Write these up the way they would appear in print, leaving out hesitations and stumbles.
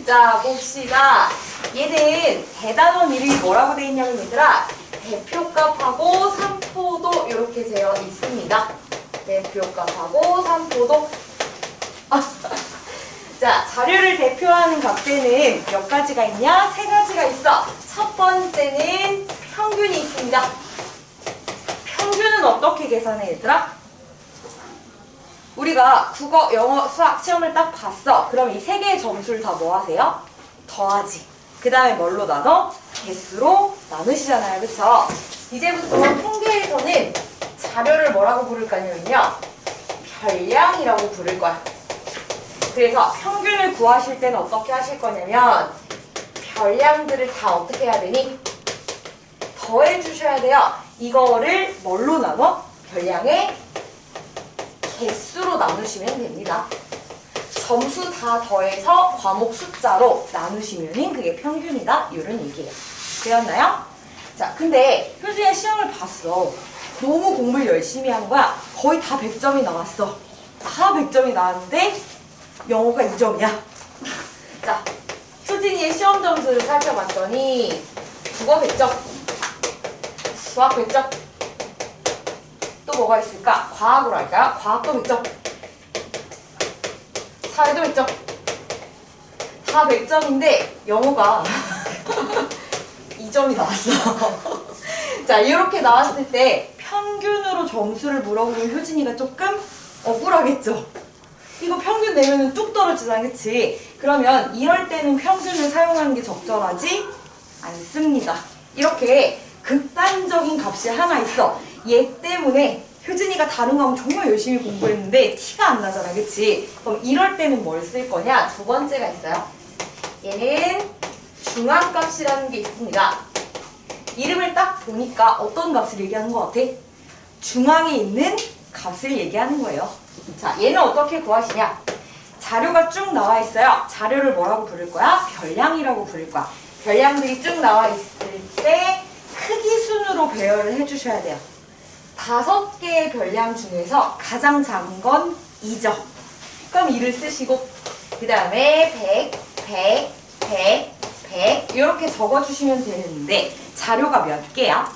자, 봅시다. 얘는 대단원 이름이 뭐라고 되어 있냐면 얘들아, 대표값하고 산포도 이렇게 되어 있습니다. 대표값하고 산포도. 자, 자료를 대표하는 값에는 몇 가지가 있냐? 세 가지가 있어. 첫 번째는 평균이 있습니다. 평균은 어떻게 계산해, 얘들아? 우리가 국어, 영어, 수학 시험을 딱 봤어. 그럼 이 세 개의 점수를 다 뭐 하세요? 더하지. 그 다음에 뭘로 나눠? 개수로 나누시잖아요. 그쵸? 이제부터 통계에서는 자료를 뭐라고 부를 거냐면요, 별량이라고 부를 거야. 그래서 평균을 구하실 때는 어떻게 하실 거냐면 별량들을 다 어떻게 해야 되니? 더해 주셔야 돼요. 이거를 뭘로 나눠? 별량의 개수로 나누시면 됩니다. 점수 다 더해서 과목 숫자로 나누시면 그게 평균이다. 이런 얘기예요. 되었나요? 자, 근데 효진이 시험을 봤어. 너무 공부를 열심히 한 거야. 거의 다 100점이 나왔어. 다 100점이 나왔는데 영어가 2점이야. 자, 효진이의 시험 점수를 살펴봤더니 국어 100점, 수학 100점, 또 뭐가 있을까? 과학으로 할까요? 과학도 100점, 사회도 100점. 다 100점인데 영어가 2점이 나왔어. 자, 이렇게 나왔을 때 평균으로 점수를 물어보면 효진이가 조금 억울하겠죠? 이거 평균 내면은 뚝 떨어지잖아, 그치? 그러면 이럴 때는 평균을 사용하는 게 적절하지 않습니다. 이렇게 극단적인 값이 하나 있어. 얘 때문에 효진이가 다른 거 하면 정말 열심히 공부했는데 티가 안 나잖아, 그치? 그럼 이럴 때는 뭘 쓸 거냐? 두 번째가 있어요. 얘는 중앙값이라는 게 있습니다. 이름을 딱 보니까 어떤 값을 얘기하는 것 같아? 중앙에 있는 값을 얘기하는 거예요. 자, 얘는 어떻게 구하시냐? 자료가 쭉 나와 있어요. 자료를 뭐라고 부를 거야? 별량이라고 부를 거야. 별량들이 쭉 나와 있을 때 크기 순으로 배열을 해주셔야 돼요. 5개의 별량 중에서 가장 작은 건 2죠. 그럼 2를 쓰시고 그 다음에 100, 100 이렇게 적어주시면 되는데 자료가 몇 개야?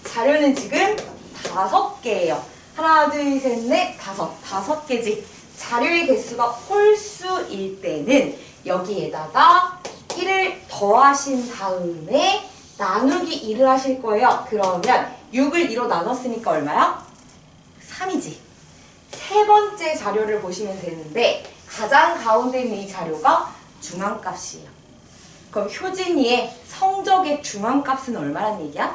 자료는 지금 5개예요. 하나, 둘, 셋, 넷, 5개지. 자료의 개수가 홀수일 때는 여기에다가 1을 더하신 다음에 나누기 2를 하실 거예요. 그러면 6을 2로 나눴으니까 얼마야? 3이지. 세 번째 자료를 보시면 되는데 가장 가운데 있는 이 자료가 중앙값이에요. 그럼 효진이의 성적의 중앙값은 얼마란 얘기야?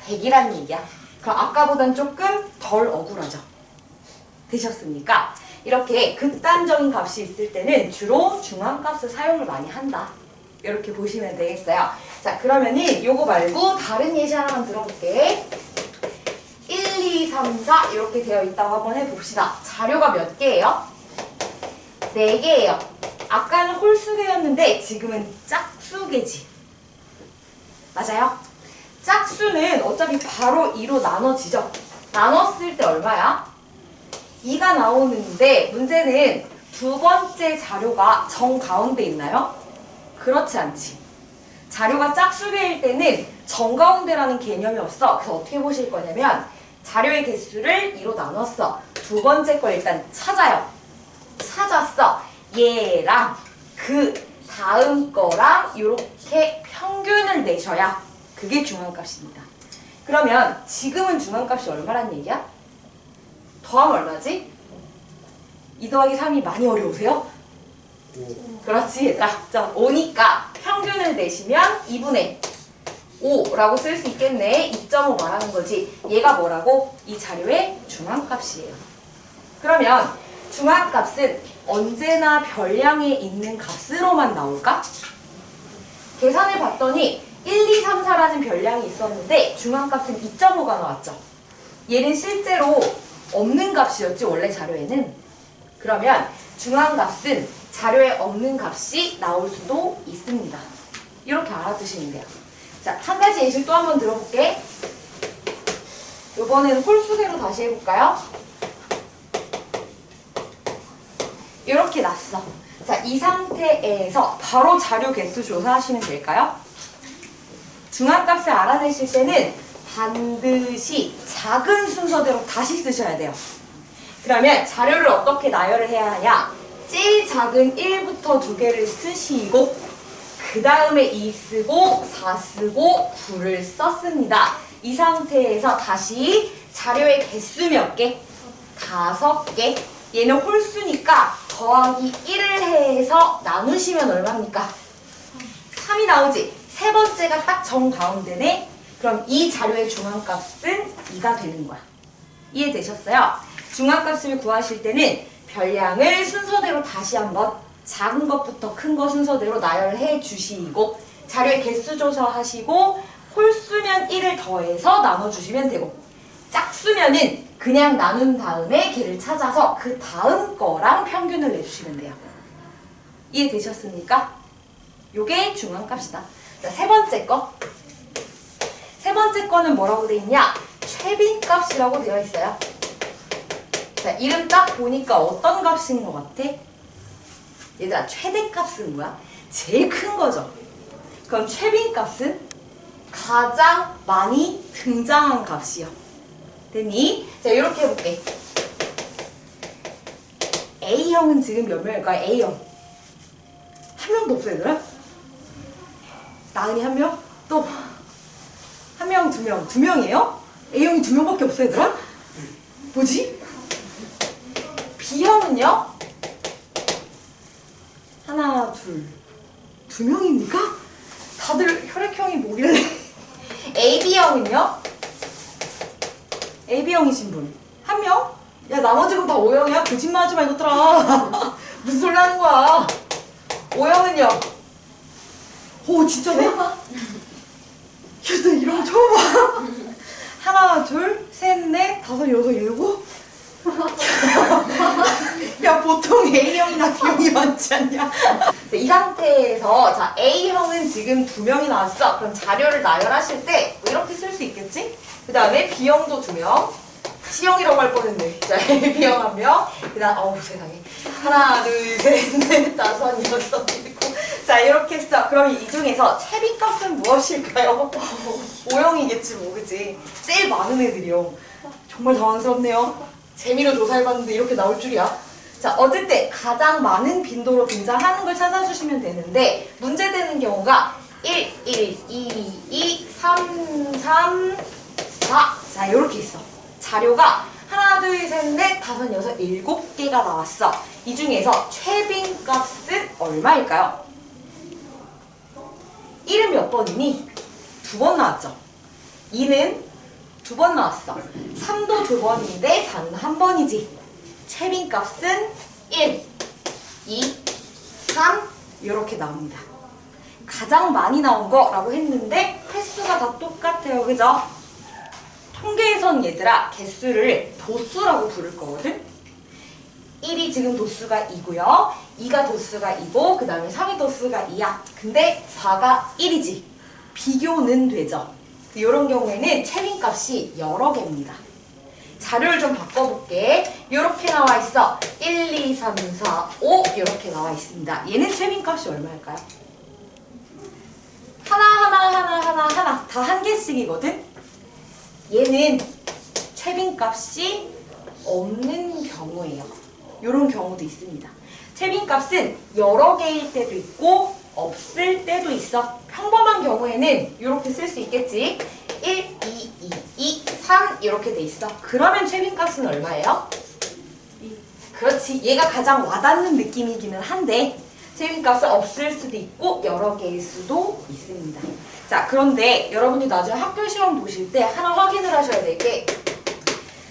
100이란 얘기야. 그럼 아까보단 조금 덜 억울하죠. 되셨습니까? 이렇게 극단적인 값이 있을 때는 주로 중앙값을 사용을 많이 한다. 이렇게 보시면 되겠어요. 자, 그러면은 요거 말고 다른 예시 하나만 들어볼게. 1, 2, 3, 4 이렇게 되어 있다고 한번 해봅시다. 자료가 몇 개예요? 4개예요. 아까는 홀수개였는데 지금은 짝수개지. 맞아요? 짝수는 어차피 바로 2로 나눠지죠. 나눴을 때 얼마야? 2가 나오는데 문제는 두 번째 자료가 정 가운데 있나요? 그렇지 않지. 자료가 짝수개일 때는 정가운데라는 개념이 없어. 그래서 어떻게 보실 거냐면 자료의 개수를 2로 나눴어. 두 번째 걸 일단 찾아요. 찾았어. 얘랑 그 다음 거랑 이렇게 평균을 내셔야 그게 중앙값입니다. 그러면 지금은 중앙값이 얼마란 얘기야? 더하면 얼마지? 2 더하기 3이 많이 어려우세요? 그렇지, 얘들아. 자, 5니까 평균을 내시면 2분의 5라고 쓸 수 있겠네. 2.5 말하는 거지. 얘가 뭐라고? 이 자료의 중앙값이에요. 그러면 중앙값은 언제나 별량에 있는 값으로만 나올까? 계산을 봤더니 1, 2, 3, 4라는 별량이 있었는데 중앙값은 2.5가 나왔죠. 얘는 실제로 없는 값이었지, 원래 자료에는. 그러면 중앙값은 자료에 없는 값이 나올 수도 있습니다. 이렇게 알아두시면 돼요. 자, 한 가지 예시 또 한번 들어볼게. 이번에는 홀수개로 다시 해볼까요? 이렇게 났어. 자, 이 상태에서 바로 자료 개수 조사하시면 될까요? 중앙값을 알아내실 때는 반드시 작은 순서대로 다시 쓰셔야 돼요. 그러면 자료를 어떻게 나열을 해야 하냐? 제일 작은 1부터 2개를 쓰시고 그 다음에 2 쓰고 4 쓰고 9를 썼습니다. 이 상태에서 다시 자료의 개수 몇 개? 5개. 얘는 홀수니까 더하기 1을 해서 나누시면 얼마입니까? 3이 나오지? 세 번째가 딱 정가운데네? 그럼 이 자료의 중앙값은 2가 되는 거야. 이해되셨어요? 중앙값을 구하실 때는 별량을 순서대로 다시 한번 작은 것부터 큰 거 순서대로 나열해 주시고 자료의 개수 조사하시고 홀수면 1을 더해서 나눠주시면 되고 짝수면은 그냥 나눈 다음에 걔를 찾아서 그 다음 거랑 평균을 내주시면 돼요. 이해되셨습니까? 요게 중앙값이다. 자, 세 번째 거. 세 번째 거는 뭐라고 되어 있냐? 최빈값이라고 되어 있어요. 자, 이름 딱 보니까 어떤 값인 것 같아? 얘들아, 최대값은 뭐야? 제일 큰 거죠. 그럼 최빈값은 가장 많이 등장한 값이요. 됐니? 자, 이렇게 해볼게. A형은 지금 몇 명일까요? A형. 한 명도 없어, 얘들아? 나은이 한 명? 또 한 명, 2명. 2명이에요? A형이 2명밖에 없어, 얘들아? 뭐지? B형은요? 하나, 둘. 2명입니까? 다들 혈액형이 뭐길래? AB형은요? AB형이신 분. 한 명? 야, 나머지는 다 O형이야? 거짓말하지 마, 이것들아. 무슨 소리 하는 거야? O형은요? 오, 진짜네? 야, 나 이런 거 처음 봐. 하나, 둘, 셋, 넷, 다섯, 여섯, 일곱? 야, 보통 A형이나 B형이 많지 않냐? 이 상태에서 자, A형은 지금 2명이 나왔어. 그럼 자료를 나열하실 때 이렇게 쓸 수 있겠지? 그 다음에 B형도 2명. C형이라고 할 뻔했네. 자, B형 1명. 그 다음, 어우, 세상에. 하나, 둘, 셋, 넷, 다섯, 여섯, 일곱. 자, 이렇게 했어. 그럼 이 중에서 최빈값은 무엇일까요? O형이겠지, 뭐, 그치? 제일 많은 애들이요. 정말 당황스럽네요. 재미로 조사해봤는데 이렇게 나올 줄이야. 자, 어쨌든 가장 많은 빈도로 등장하는 걸 찾아주시면 되는데 문제되는 경우가 1, 1, 2, 2, 3, 3, 4. 자, 이렇게 있어. 자료가 하나, 둘, 셋, 넷, 다섯, 여섯, 7개가 나왔어. 이 중에서 최빈값은 얼마일까요? 1은 몇 번이니? 2번 나왔죠. 2는 2번 나왔어. 3도 2번인데 4는 1번이지. 최빈값은 1, 2, 3 이렇게 나옵니다. 가장 많이 나온 거라고 했는데 횟수가 다 똑같아요. 그죠? 통계에선 얘들아 개수를 도수라고 부를 거거든. 1이 지금 도수가 2고요. 2가 도수가 2고 그 다음에 3이 도수가 2야. 근데 4가 1이지. 비교는 되죠. 이런 경우에는 최빈값이 여러 개입니다. 자료를 좀 바꿔볼게. 이렇게 나와 있어. 1, 2, 3, 4, 5 이렇게 나와 있습니다. 얘는 최빈값이 얼마일까요? 하나 다 한 개씩이거든? 얘는 최빈값이 없는 경우예요. 이런 경우도 있습니다. 최빈값은 여러 개일 때도 있고 없을 때도 있어. 평범한 경우에는 이렇게 쓸 수 있겠지. 1, 2, 2, 2, 3 이렇게 돼 있어. 그러면 최빈값은 얼마예요? 2. 그렇지. 얘가 가장 와닿는 느낌이기는 한데 최빈값은 없을 수도 있고 여러 개일 수도 있습니다. 자, 그런데 여러분이 나중에 학교 시험 보실 때 하나 확인을 하셔야 될 게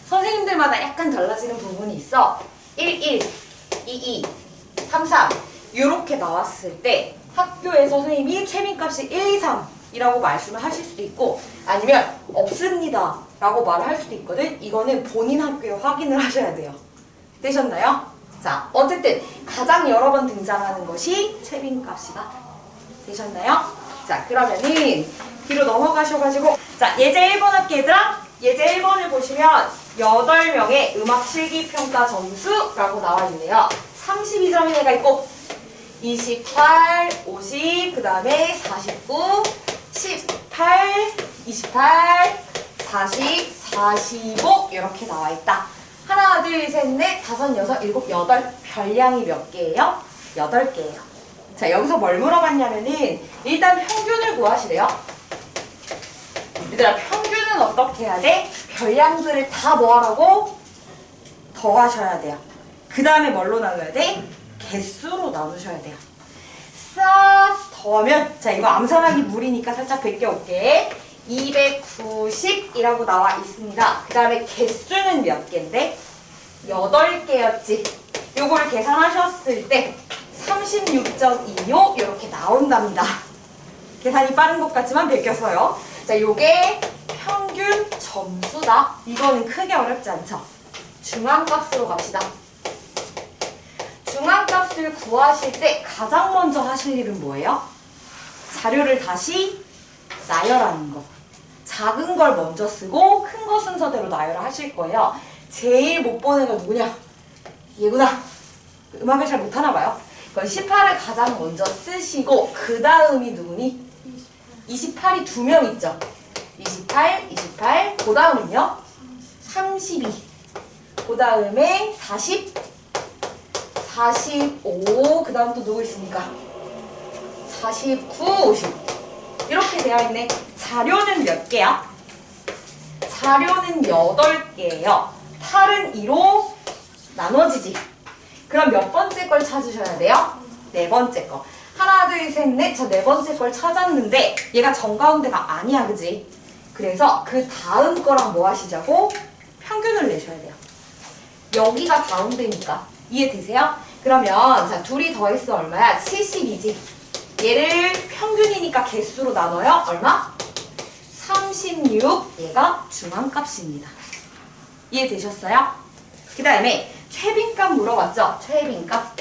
선생님들마다 약간 달라지는 부분이 있어. 1, 1, 2, 2, 3, 3 이렇게 나왔을 때 학교에서 선생님이 최빈값이 1, 2, 3이라고 말씀을 하실 수도 있고 아니면 없습니다 라고 말을 할 수도 있거든. 이거는 본인 학교에 확인을 하셔야 돼요. 되셨나요? 자, 어쨌든 가장 여러 번 등장하는 것이 최빈값이다. 되셨나요? 자, 그러면은 뒤로 넘어가셔가지고 자, 예제 1번 할게 얘들아. 예제 1번을 보시면 8명의 음악 실기평가 점수라고 나와 있네요. 32점인 애가 있고 28, 50, 그 다음에 49, 18, 28, 40, 45 이렇게 나와 있다. 하나, 둘, 셋, 넷, 다섯, 여섯, 일곱, 여덟. 별량이 몇 개예요? 8개예요. 자, 여기서 뭘 물어봤냐면은 일단 평균을 구하시래요. 얘들아, 평균은 어떻게 해야 돼? 별량들을 다 뭐하라고? 더하셔야 돼요. 그 다음에 뭘로 나눠야 돼? 개수로 나누셔야 돼요. 싹 더하면, 자, 이거 암산하기 무리니까 살짝 베껴올게. 290이라고 나와 있습니다. 그 다음에 개수는 몇 개인데? 8개였지. 요거를 계산하셨을 때 36.25 이렇게 나온답니다. 계산이 빠른 것 같지만 베꼈어요. 자, 요게 평균 점수다. 이거는 크게 어렵지 않죠? 중앙값으로 갑시다. 중앙값을 구하실 때 가장 먼저 하실 일은 뭐예요? 자료를 다시 나열하는 거. 작은 걸 먼저 쓰고 큰 거 순서대로 나열을 하실 거예요. 제일 못 보는 건 누구냐? 얘구나. 음악을 잘 못하나 봐요. 그럼 18을 가장 먼저 쓰시고 그 다음이 누구니? 28이 2명 있죠? 28, 28. 그 다음은요? 32. 그 다음에 40, 45. 그 다음 또 누구 있습니까? 49, 50. 이렇게 되어 있네. 자료는 몇 개야? 자료는 8개예요. 8은 2로 나눠지지. 그럼 몇 번째 걸 찾으셔야 돼요? 네 번째 거. 하나, 둘, 셋, 넷. 저 네 번째 걸 찾았는데 얘가 정가운데가 아니야, 그지? 그래서 그 다음 거랑 뭐 하시자고? 평균을 내셔야 돼요. 여기가 가운데니까. 이해되세요? 그러면 자, 둘이 더해서 얼마야? 70이지. 얘를 평균이니까 개수로 나눠요. 얼마? 36. 얘가 중앙값입니다. 이해되셨어요? 그 다음에 최빈값 물어봤죠? 최빈값.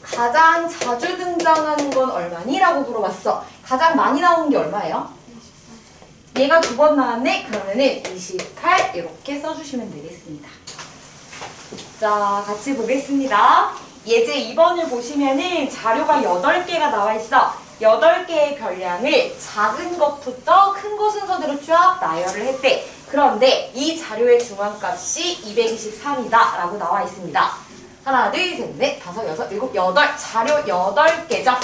가장 자주 등장하는 건 얼마니? 라고 물어봤어. 가장 많이 나오는 게 얼마예요? 얘가 2번 나왔네? 그러면은 28 이렇게 써주시면 되겠습니다. 자, 같이 보겠습니다. 예제 2번을 보시면은 자료가 8개가 나와 있어. 8개의 별량을 작은 것부터 큰 거 순서대로 쫙 나열을 했대. 그런데 이 자료의 중앙값이 223이다 라고 나와 있습니다. 하나, 둘, 셋, 넷, 다섯, 여섯, 일곱, 여덟. 자료 8개죠.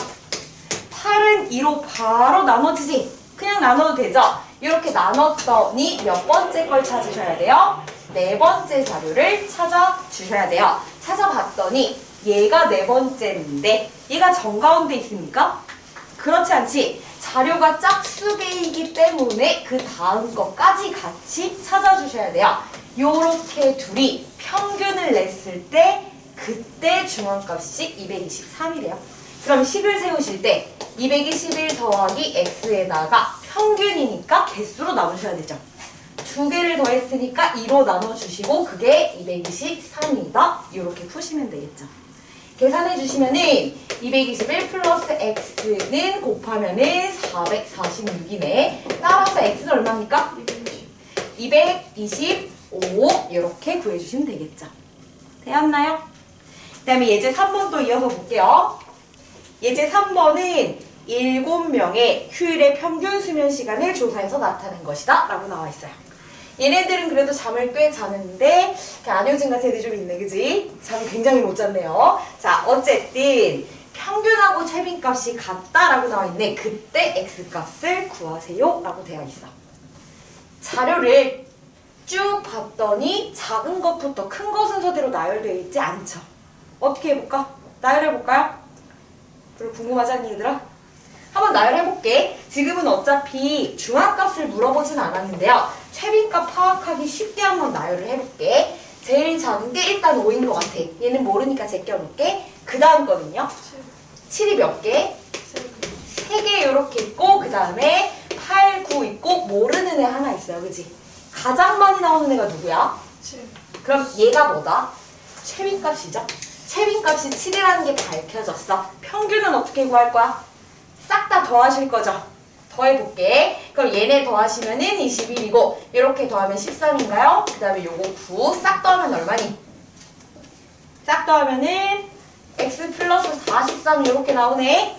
8은 2로 바로 나눠지지. 그냥 나눠도 되죠. 이렇게 나눴더니 몇 번째 걸 찾으셔야 돼요? 네 번째 자료를 찾아주셔야 돼요. 찾아봤더니 얘가 네 번째인데 얘가 정가운데 있습니까? 그렇지 않지. 자료가 짝수개이기 때문에 그 다음 것까지 같이 찾아주셔야 돼요. 요렇게 둘이 평균을 냈을 때 그때 중앙값이 223이래요. 그럼 식을 세우실 때 221 더하기 x에다가 평균이니까 개수로 나누셔야 되죠. 2개를 더했으니까 2로 나눠주시고 그게 223이다. 이렇게 푸시면 되겠죠. 계산해 주시면은 221 플러스 x는 곱하면은 446이네. 따라서 x는 얼마입니까? 225 이렇게 구해주시면 되겠죠. 되었나요? 그 다음에 예제 3번도 이어서 볼게요. 예제 3번은 7명의 휴일의 평균 수면 시간을 조사해서 나타낸 것이다 라고 나와 있어요. 얘네들은 그래도 잠을 꽤 자는데 안 요즘 같은 애들이 좀 있네, 그지? 잠을 굉장히 못 잤네요. 자, 어쨌든 평균하고 최빈값이 같다라고 나와 있네. 그때 x값을 구하세요 라고 되어 있어. 자료를 쭉 봤더니 작은 것부터 큰 거 순서대로 나열되어 있지 않죠. 어떻게 해볼까? 나열해볼까요? 별로 궁금하지 않니, 얘들아? 한번 나열해볼게. 지금은 어차피 중앙값을 물어보진 않았는데요. 최빈값 파악하기 쉽게 한번 나열을 해볼게. 제일 작은 게 일단 5인 것 같아. 얘는 모르니까 제껴놓을게. 그 다음 거는요? 7이 몇 개? 3개 이렇게 있고 그 다음에 8, 9 있고 모르는 애 하나 있어요. 그치? 가장 많이 나오는 애가 누구야? 7. 그럼 얘가 뭐다? 최빈값이죠? 최빈값이 7이라는 게 밝혀졌어. 평균은 어떻게 구할 거야? 싹 다 더하실 거죠? 더해볼게. 그럼 얘네 더하시면은 21이고 이렇게 더하면 13인가요? 그 다음에 요거 9 싹 더하면 얼마니? 싹 더하면은 x 플러스 43 이렇게 나오네.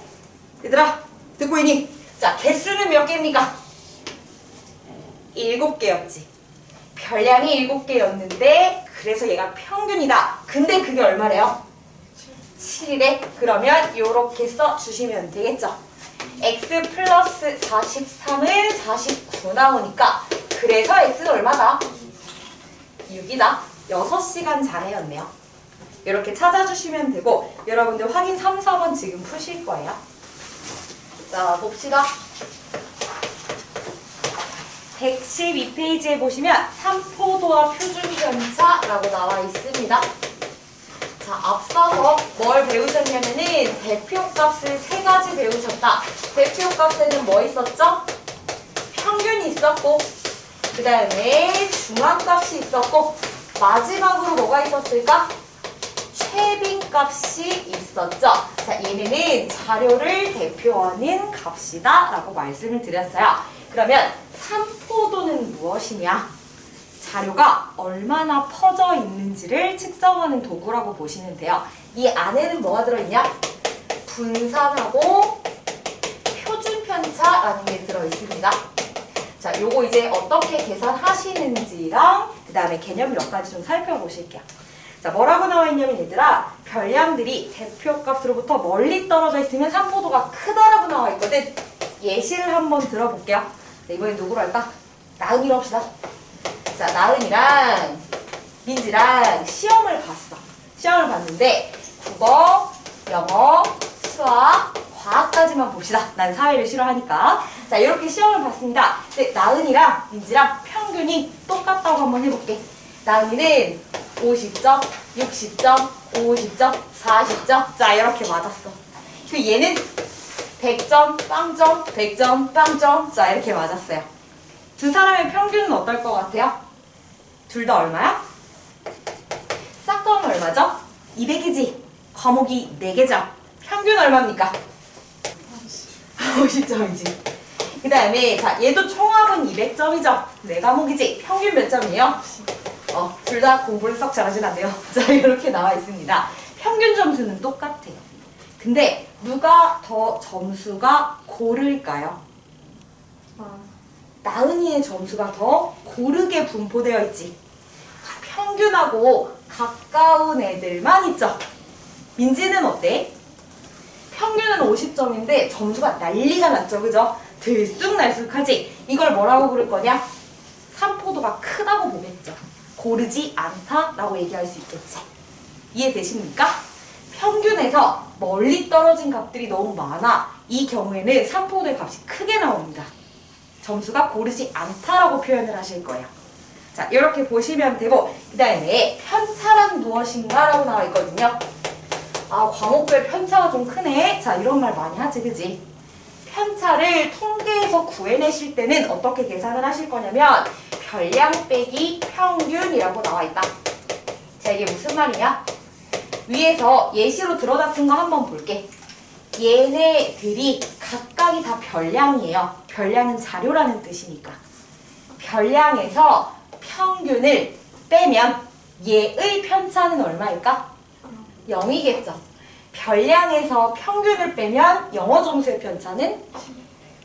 얘들아 듣고 있니? 자, 개수는 몇 개입니까? 7개였지. 별량이 7개였는데 그래서 얘가 평균이다. 근데 그게 얼마래요? 7이래? 그러면 이렇게 써주시면 되겠죠. x 플러스 43은 49 나오니까 그래서 x는 얼마다? 6이다. 6시간 자네였네요. 이렇게 찾아주시면 되고 여러분들 확인 3, 4번 지금 푸실 거예요. 자, 봅시다. 112페이지에 보시면 삼포도와 표준편차라고 나와 있습니다. 자, 앞서서 뭘 배우셨냐면은 대표값을 3가지 배우셨다. 대표값에는 뭐 있었죠? 평균이 있었고 그 다음에 중앙값이 있었고 마지막으로 뭐가 있었을까? 최빈값이 있었죠. 자, 얘네는 자료를 대표하는 값이다 라고 말씀을 드렸어요. 그러면 삼포도는 무엇이냐? 자료가 얼마나 퍼져 있는지를 측정하는 도구라고 보시면 돼요. 이 안에는 뭐가 들어있냐? 분산하고 표준편차라는 게 들어있습니다. 자, 요거 이제 어떻게 계산하시는지랑 그 다음에 개념 몇 가지 좀 살펴보실게요. 자, 뭐라고 나와 있냐면 얘들아, 별량들이 대표값으로부터 멀리 떨어져 있으면 삼포도가 크다라고 나와 있거든. 예시를 한번 들어볼게요. 자, 이번엔 누구로 할까? 나은이로 합시다. 자, 나은이랑 민지랑 시험을 봤어. 시험을 봤는데 국어, 영어, 수학, 과학까지만 봅시다. 난 사회를 싫어하니까. 자, 이렇게 시험을 봤습니다. 근데 나은이랑 민지랑 평균이 똑같다고 한번 해볼게. 나은이는 50점, 60점, 50점, 40점. 자, 이렇게 맞았어. 그 얘는 100점, 빵점, 100점, 빵점. 자, 이렇게 맞았어요. 두 사람의 평균은 어떨 것 같아요? 둘 다 얼마야? 싹 더하면 얼마죠? 200이지. 과목이 4개죠. 평균 얼마입니까? 50점이지. 그 다음에 자, 얘도 총합은 200점이죠. 4과목이지. 평균 몇 점이에요? 둘 다 공부를 썩 잘하진 않네요. 자, 이렇게 나와 있습니다. 평균 점수는 똑같아요. 근데 누가 더 점수가 고를까요? 나은이의 점수가 더 고르게 분포되어 있지. 평균하고 가까운 애들만 있죠. 민지는 어때? 평균은 50점인데 점수가 난리가 났죠. 그죠? 들쑥날쑥하지. 이걸 뭐라고 부를 거냐? 삼포도가 크다고 보겠죠. 고르지 않다라고 얘기할 수 있겠지. 이해되십니까? 평균에서 멀리 떨어진 값들이 너무 많아. 이 경우에는 삼포도의 값이 크게 나옵니다. 점수가 고르지 않다라고 표현을 하실 거예요. 자, 이렇게 보시면 되고 그 다음에 편차란 무엇인가 라고 나와 있거든요. 아, 과목별 편차가 좀 크네. 자, 이런 말 많이 하지, 그지? 편차를 통계에서 구해내실 때는 어떻게 계산을 하실 거냐면 별량 빼기 평균이라고 나와 있다. 자, 이게 무슨 말이냐? 위에서 예시로 들어놨던 거 한번 볼게. 얘네들이 각각이 다 별량이에요. 별량은 자료라는 뜻이니까. 별량에서 평균을 빼면 얘의 편차는 얼마일까? 0이겠죠. 별량에서 평균을 빼면 영어 점수의 편차는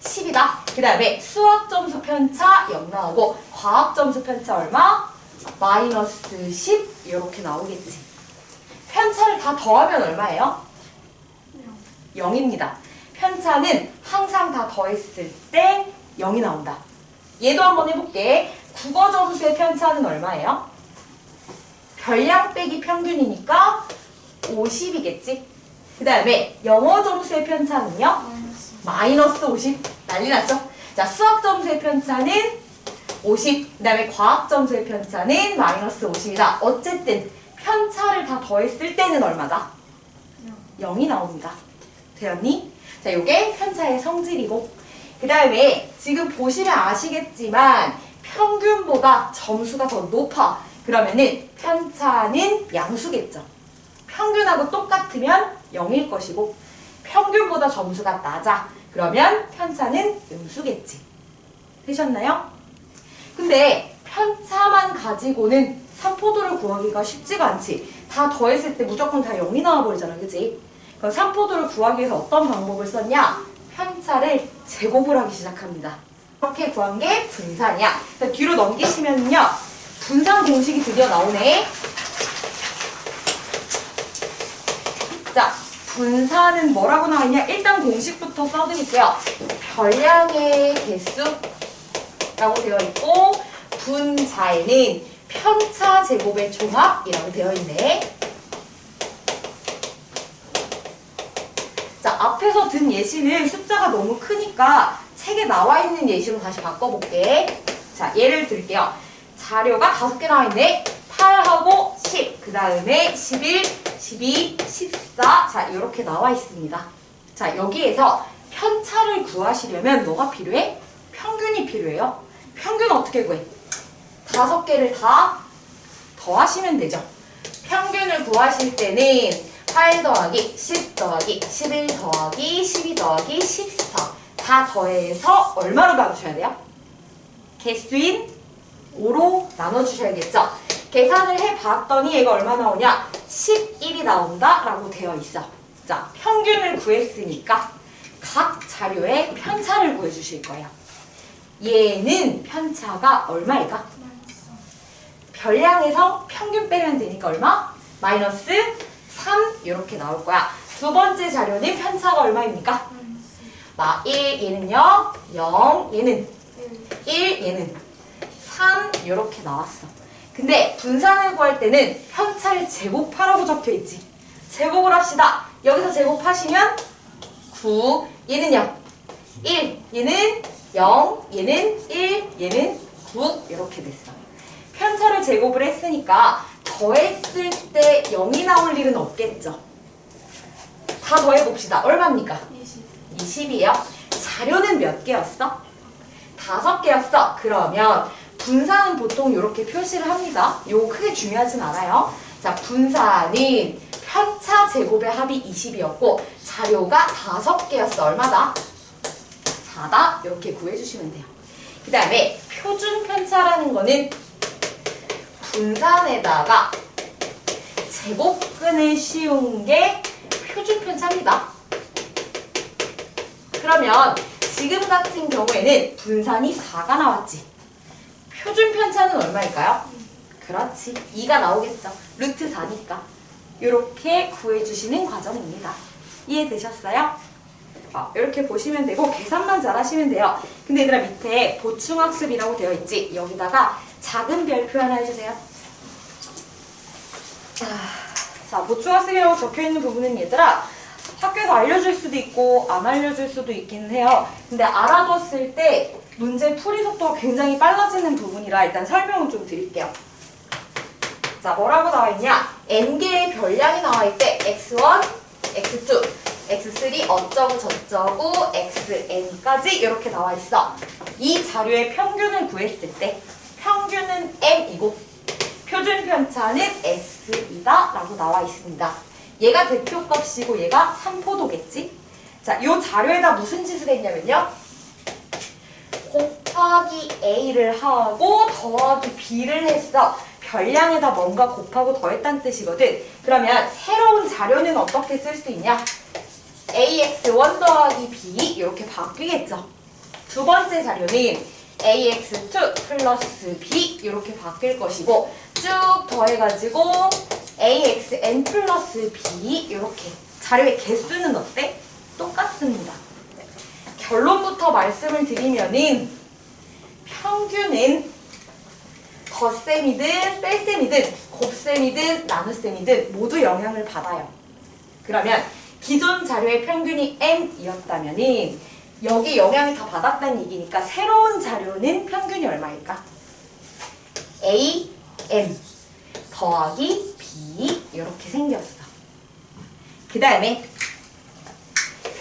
10이다. 그 다음에 수학 점수 편차 0 나오고 과학 점수 편차 얼마? 마이너스 10 이렇게 나오겠지. 편차를 다 더하면 얼마예요? 0입니다. 편차는 항상 다 더했을 때 0이 나온다. 얘도 한번 해볼게. 국어 점수의 편차는 얼마예요? 별량 빼기 평균이니까 50이겠지? 그 다음에 영어 점수의 편차는요? 마이너스 50. 난리 났죠? 자, 수학 점수의 편차는 50. 그 다음에 과학 점수의 편차는 마이너스 50이다. 어쨌든 편차를 다 더했을 때는 얼마다? 0이 나옵니다. 되었니? 자, 요게 편차의 성질이고 그 다음에 지금 보시면 아시겠지만 평균보다 점수가 더 높아. 그러면은 편차는 양수겠죠. 평균하고 똑같으면 0일 것이고 평균보다 점수가 낮아. 그러면 편차는 음수겠지. 되셨나요? 근데 편차만 가지고는 삼포도를 구하기가 쉽지가 않지. 다 더했을 때 무조건 다 0이 나와버리잖아, 그치? 그럼 삼포도를 구하기 위해서 어떤 방법을 썼냐? 편차를 제곱을 하기 시작합니다. 이렇게 구한 게 분산이야. 뒤로 넘기시면요, 분산 공식이 드디어 나오네. 자, 분산은 뭐라고 나와있냐? 일단 공식부터 써드릴게요. 별량의 개수라고 되어 있고, 분자에는 편차 제곱의 종합이라고 되어 있네. 자, 앞에서 든 예시는 숫자가 너무 크니까 책에 나와 있는 예시로 다시 바꿔볼게. 자, 예를 들게요. 자료가 5개 나와 있네. 8하고 10, 그 다음에 11, 12, 14. 자, 이렇게 나와 있습니다. 자, 여기에서 편차를 구하시려면 뭐가 필요해? 평균이 필요해요. 평균 어떻게 구해? 5개를 다 더하시면 되죠. 평균을 구하실 때는 8 더하기 10 더하기 11 더하기 12 더하기 14 다 더해서 얼마로 나누셔야 돼요? 개수인 5로 나눠주셔야겠죠. 계산을 해봤더니 얘가 얼마 나오냐? 11이 나온다 라고 되어 있어. 자, 평균을 구했으니까 각 자료의 편차를 구해주실 거예요. 얘는 편차가 얼마일까? 별량에서 평균 빼면 되니까 얼마? 마이너스 3 이렇게 나올 거야. 두 번째 자료는 편차가 얼마입니까? 1, 얘는요 0, 얘는 1, 얘는 3 이렇게 나왔어. 근데 분산을 구할 때는 편차를 제곱하라고 적혀있지. 제곱을 합시다. 여기서 제곱하시면 9, 얘는요 1, 얘는 0, 얘는 1, 얘는 9 이렇게 됐어. 편차를 제곱을 했으니까 더했을 때 0이 나올 일은 없겠죠. 다 더해봅시다. 얼마입니까? 20이요. 자료는 몇 개였어? 5개였어. 그러면 분산은 보통 이렇게 표시를 합니다. 요거 크게 중요하진 않아요. 자, 분산은 편차 제곱의 합이 20이었고 자료가 5개였어. 얼마다? 4다. 이렇게 구해주시면 돼요. 그 다음에 표준 편차라는 거는 분산에다가 제곱근을 씌운 게 표준 편차입니다. 그러면 지금 같은 경우에는 분산이 4가 나왔지. 표준 편차는 얼마일까요? 그렇지. 2가 나오겠죠. 루트 4니까. 이렇게 구해주시는 과정입니다. 이해되셨어요? 이렇게 보시면 되고 계산만 잘 하시면 돼요. 근데 얘들아 밑에 보충학습이라고 되어 있지? 여기다가 작은 별표 하나 해주세요. 자, 보충학습이라고 적혀있는 부분은 얘들아 학교에서 알려줄 수도 있고 안 알려줄 수도 있긴 해요. 근데 알아뒀을 때 문제 풀이 속도가 굉장히 빨라지는 부분이라 일단 설명을 좀 드릴게요. 자, 뭐라고 나와있냐? n개의 별량이 나와있대. x1, x2, x3 어쩌고 저쩌고 xn까지 이렇게 나와있어. 이 자료의 평균을 구했을 때 평균은 n이고 표준 편차는 s이다 라고 나와 있습니다. 얘가 대표값이고 얘가 삼포도겠지? 자, 이 자료에다 무슨 짓을 했냐면요. 곱하기 a를 하고 더하기 b를 했어. 별량에다 뭔가 곱하고 더했다는 뜻이거든. 그러면 새로운 자료는 어떻게 쓸 수 있냐? ax1 더하기 b 이렇게 바뀌겠죠. 두 번째 자료는 ax2 플러스 b 이렇게 바뀔 것이고 쭉 더해가지고 axn 플러스 b 이렇게. 자료의 개수는 어때? 똑같습니다. 결론부터 말씀을 드리면은 평균은 덧셈이든 뺄셈이든 곱셈이든 나눗셈이든 모두 영향을 받아요. 그러면 기존 자료의 평균이 n이었다면은 여기 영향을 다 받았다는 얘기니까 새로운 자료는 평균이 얼마일까? a, n 더하기 b 이렇게 생겼어. 그 다음에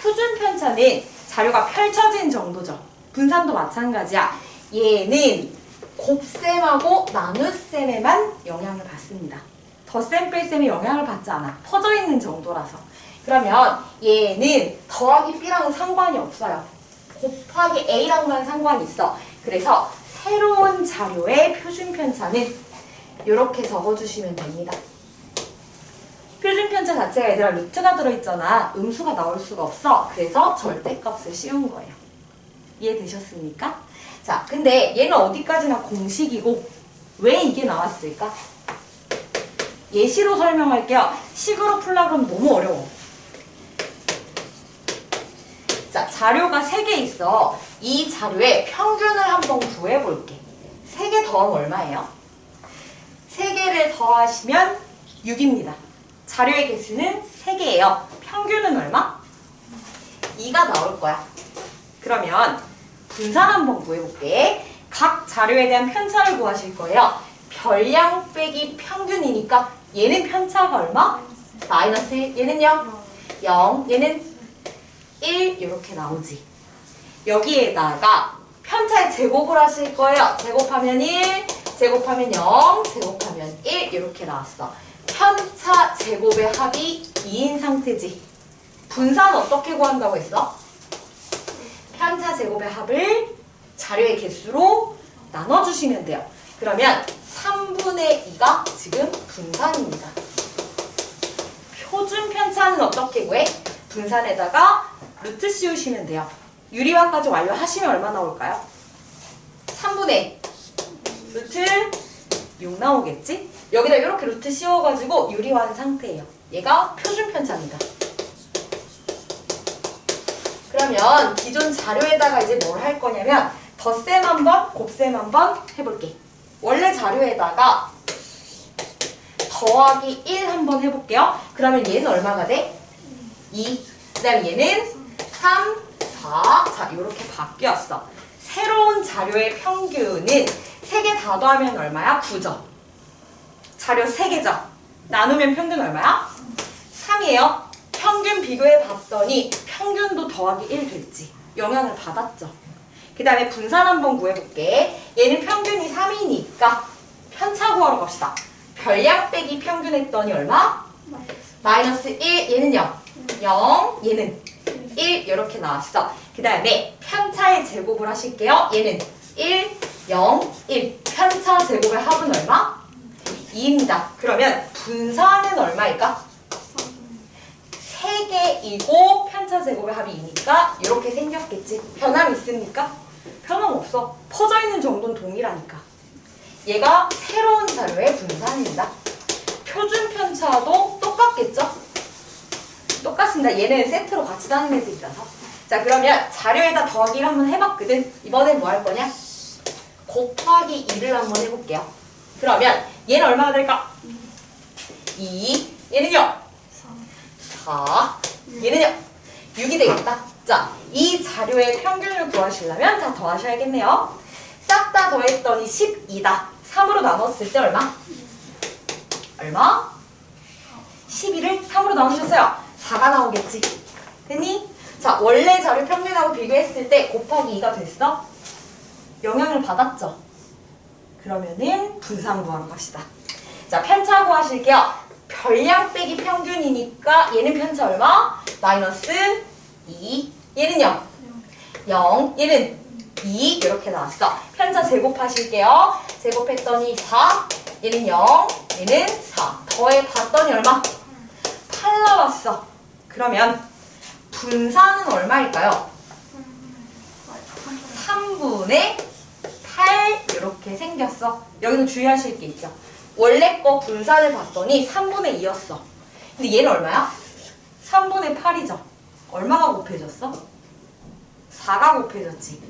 표준 편차는 자료가 펼쳐진 정도죠. 분산도 마찬가지야. 얘는 곱셈하고 나눗셈에만 영향을 받습니다. 덧셈, 뺄셈에 영향을 받지 않아. 퍼져 있는 정도라서. 그러면 얘는 더하기 b랑은 상관이 없어요. 곱하기 a랑만 상관이 있어. 그래서 새로운 자료의 표준 편차는 이렇게 적어주시면 됩니다. 표준편차 자체가 얘들아 루트가 들어있잖아. 음수가 나올 수가 없어. 그래서 절대값을 씌운 거예요. 이해되셨습니까? 자, 근데 얘는 어디까지나 공식이고 왜 이게 나왔을까? 예시로 설명할게요. 식으로 풀라 그러면 너무 어려워. 자, 자료가 3개 있어. 이 자료의 평균을 한번 구해볼게. 3개 더하면 얼마예요? 3개를 더하시면 6입니다. 자료의 개수는 3개예요. 평균은 얼마? 2가 나올 거야. 그러면 분산 한번 구해볼게. 각 자료에 대한 편차를 구하실 거예요. 별량 빼기 평균이니까 얘는 편차가 얼마? 마이너스 1. 얘는요? 0. 얘는 1 이렇게 나오지. 여기에다가 편차의 제곱을 하실 거예요. 제곱하면 1, 제곱하면 0, 제곱하면 1 이렇게 나왔어. 편차 제곱의 합이 2인 상태지. 분산 어떻게 구한다고 했어? 편차 제곱의 합을 자료의 개수로 나눠주시면 돼요. 그러면 3분의 2가 지금 분산입니다. 표준 편차는 어떻게 구해? 분산에다가 루트 씌우시면 돼요. 유리화까지 완료하시면 얼마 나올까요? 3분의 루트 6 나오겠지? 여기다 이렇게 루트 씌워가지고 유리화한 상태예요. 얘가 표준 편차입니다. 그러면 기존 자료에다가 이제 뭘 할 거냐면 덧셈 한번, 곱셈 한번 해볼게. 원래 자료에다가 더하기 1 한번 해볼게요. 그러면 얘는 얼마가 돼? 2. 그 다음에 얘는 3, 4. 자, 이렇게 바뀌었어. 새로운 자료의 평균은 3개 다 더하면 얼마야? 9죠. 자료 3개죠. 나누면 평균 얼마야? 3이에요. 평균 비교해 봤더니 평균도 더하기 1 됐지. 영향을 받았죠. 그 다음에 분산 한번 구해볼게. 얘는 평균이 3이니까 편차 구하러 갑시다. 별량 빼기 평균 했더니 얼마? 마이너스 1. 얘는 0. 0. 얘는 1. 이렇게 나왔어. 그 다음에 편차의 제곱을 하실게요. 얘는 1, 0, 1. 편차 제곱의 합은 얼마? 2입니다. 그러면 분산은 얼마일까? 3개이고 편차 제곱의 합이 2니까 이렇게 생겼겠지. 변함 있습니까? 변함 없어. 퍼져 있는 정도는 동일하니까. 얘가 새로운 자료의 분산입니다. 표준 편차도 똑같겠죠? 똑같습니다. 얘는 세트로 같이 다니는 애들이라서. 자, 그러면 자료에다 더하기를 한번 해봤거든. 이번엔 뭐 할 거냐? 곱하기 2를 한번 해볼게요. 그러면 얘는 얼마가 될까? 2. 얘는요? 4. 얘는요? 6이 되겠다. 자, 이 자료의 평균을 구하시려면 다 더하셔야겠네요. 싹 다 더했더니 12다. 3으로 나눴을 때 얼마? 얼마? 12를 3으로 나누셨어요. 4가 나오겠지. 됐니? 자, 원래 자료 평균하고 비교했을 때 곱하기 2가 됐어? 영향을 받았죠? 그러면은 분산 구하러 갑시다. 자, 편차 구하실게요. 별량 빼기 평균이니까 얘는 편차 얼마? 마이너스 2. 얘는요? 0. 얘는 2. 이렇게 나왔어. 편차 제곱하실게요. 제곱했더니 4. 얘는 0. 얘는 4. 더해봤더니 얼마? 8 나왔어. 그러면 분산은 얼마일까요? 3분의 8 이렇게 생겼어. 여기는 주의하실 게 있죠. 원래 거 분산을 봤더니 3분의 2였어. 근데 얘는 얼마야? 3분의 8이죠. 얼마가 곱해졌어? 4가 곱해졌지.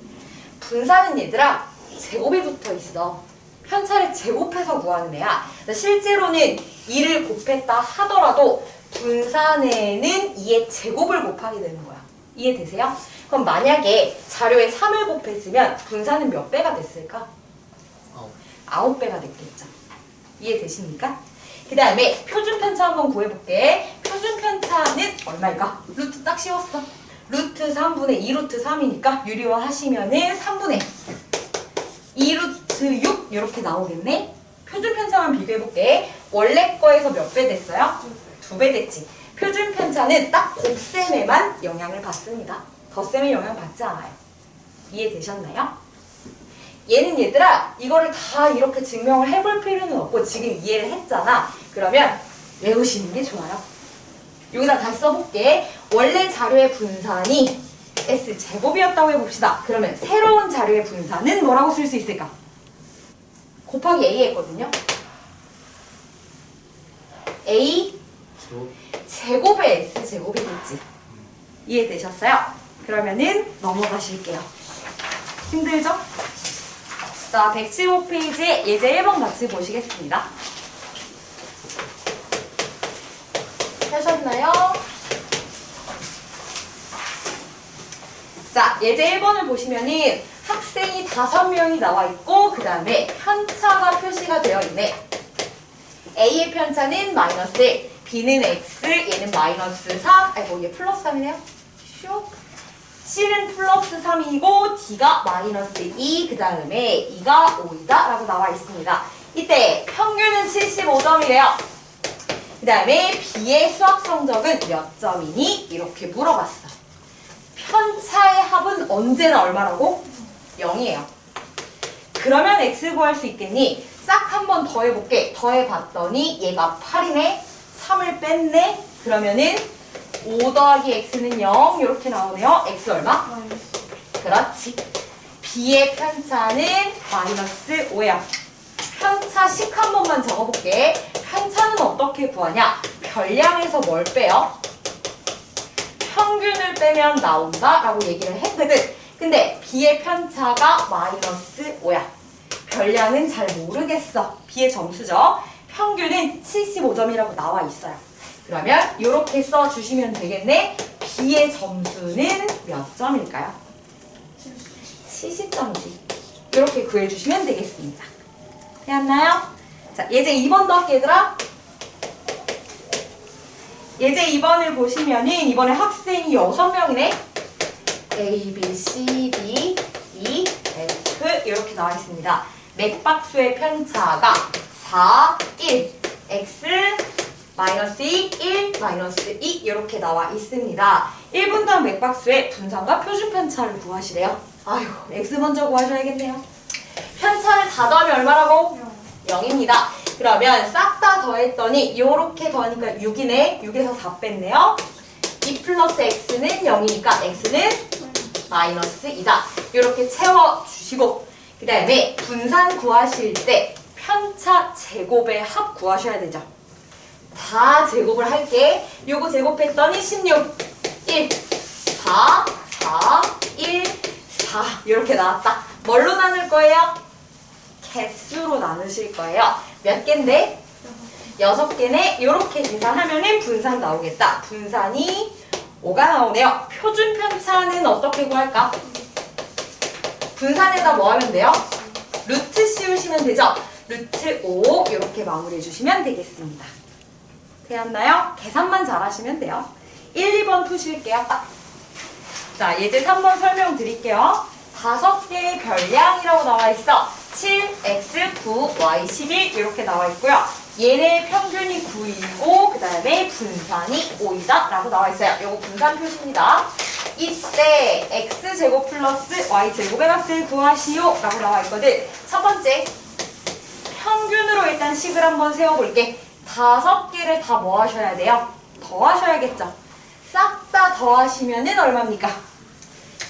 분산은 얘들아 제곱이 붙어 있어. 편차를 제곱해서 구하는 애야. 실제로는 2를 곱했다 하더라도 분산에는 2의 제곱을 곱하게 되는 거야. 이해되세요? 그럼 만약에 자료에 3을 곱했으면 분산은 몇 배가 됐을까? 9배가 됐겠죠. 이해되십니까? 그 다음에 표준 편차 한번 구해볼게. 표준 편차는 얼마일까? 루트 딱 씌웠어. 루트 3분의 2 루트 3이니까 유리화 하시면은 3분의 2 루트 6 이렇게 나오겠네. 표준 편차만 비교해볼게. 원래 거에서 몇 배 됐어요? 2배 됐지. 표준 편차는 딱 곱셈에만 영향을 받습니다. 덧셈에 영향 받지 않아요. 이해되셨나요? 얘는 얘들아 이거를 다 이렇게 증명을 해볼 필요는 없고 지금 이해를 했잖아. 그러면 외우시는 게 좋아요. 여기다 다시 써볼게. 원래 자료의 분산이 S제곱이었다고 해봅시다. 그러면 새로운 자료의 분산은 뭐라고 쓸 수 있을까? 곱하기 A 했거든요. A 제곱의 S제곱이겠지. 이해되셨어요? 그러면은 넘어가실게요. 힘들죠? 자, 115페이지에 예제 1번 같이 보시겠습니다. 하셨나요? 자, 예제 1번을 보시면은 학생이 5명이 나와 있고 그 다음에 편차가 표시가 되어 있네. A의 편차는 마이너스 1, B는 X, 얘는 마이너스 3, 아이고 얘 플러스 3이네요. 슉. C는 플러스 3이고 D가 마이너스 2, 그 다음에 2가 5이다 라고 나와 있습니다. 이때 평균은 75점이래요. 그 다음에 B의 수학 성적은 몇 점이니? 이렇게 물어봤어. 편차의 합은 언제나 얼마라고? 0이에요. 그러면 X 구할 수 있겠니? 싹 한 번 더해볼게. 더해봤더니 얘가 8이네. 3을 뺐네. 그러면은 5 더하기 X는 0 이렇게 나오네요. X 얼마? 그렇지. B의 편차는 마이너스 5예요. 편차식 한 번만 적어볼게. 편차는 어떻게 구하냐? 별량에서 뭘 빼요? 평균을 빼면 나온다 라고 얘기를 했거든. 근데 B의 편차가 마이너스 5야. 별량은 잘 모르겠어. B의 점수죠. 평균은 75점이라고 나와 있어요. 그러면 이렇게 써주시면 되겠네. B의 점수는 몇 점일까요? 70점이지. 이렇게 구해주시면 되겠습니다. 되었나요? 자, 예제 2번도 할게 얘들아. 예제 2번을 보시면은 이번에 학생이 6명이네. A, B, C, D, E, F 이렇게 나와 있습니다. 맥박수의 편차가 4, 1, X, 마이너스 2, 1, 마이너스 2 이렇게 나와 있습니다. 1분당 맥박수의 분산과 표준 편차를 구하시래요. 아휴, X 먼저 구하셔야겠네요. 편차를 다 더하면 얼마라고? 0입니다. 그러면 싹 다 더했더니 이렇게 더하니까 6이네. 6에서 4 뺐네요. 2 플러스 X는 0이니까 X는 마이너스 2다. 이렇게 채워주시고 그 다음에 분산 구하실 때 편차 제곱의 합 구하셔야 되죠. 다 제곱을 할게. 요거 제곱했더니 16, 1, 4, 4, 1, 4 이렇게 나왔다. 뭘로 나눌 거예요? 개수로 나누실 거예요. 몇 개인데? 6개네. 이렇게 계산하면은 분산 나오겠다. 분산이 5가 나오네요. 표준 편차는 어떻게 구할까? 분산에다 뭐 하면 돼요? 루트 씌우시면 되죠? 루트 5 이렇게 마무리해 주시면 되겠습니다. 되었나요? 계산만 잘 하시면 돼요. 1, 2번 푸실게요. 자, 예제 3번 설명드릴게요. 5개의 별량이라고 나와 있어. 7, X, 9, Y, 11 이렇게 나와 있고요. 얘네 평균이 9이고 그 다음에 분산이 5이다 라고 나와 있어요. 요거 분산 표시입니다. 이때 X제곱 플러스 Y제곱의 값을 구하시오 라고 나와 있거든. 첫 번째 평균으로 일단 식을 한번 세워볼게. 5개를 다 뭐 하셔야 돼요? 더하셔야겠죠. 싹 다 더하시면은 얼마입니까?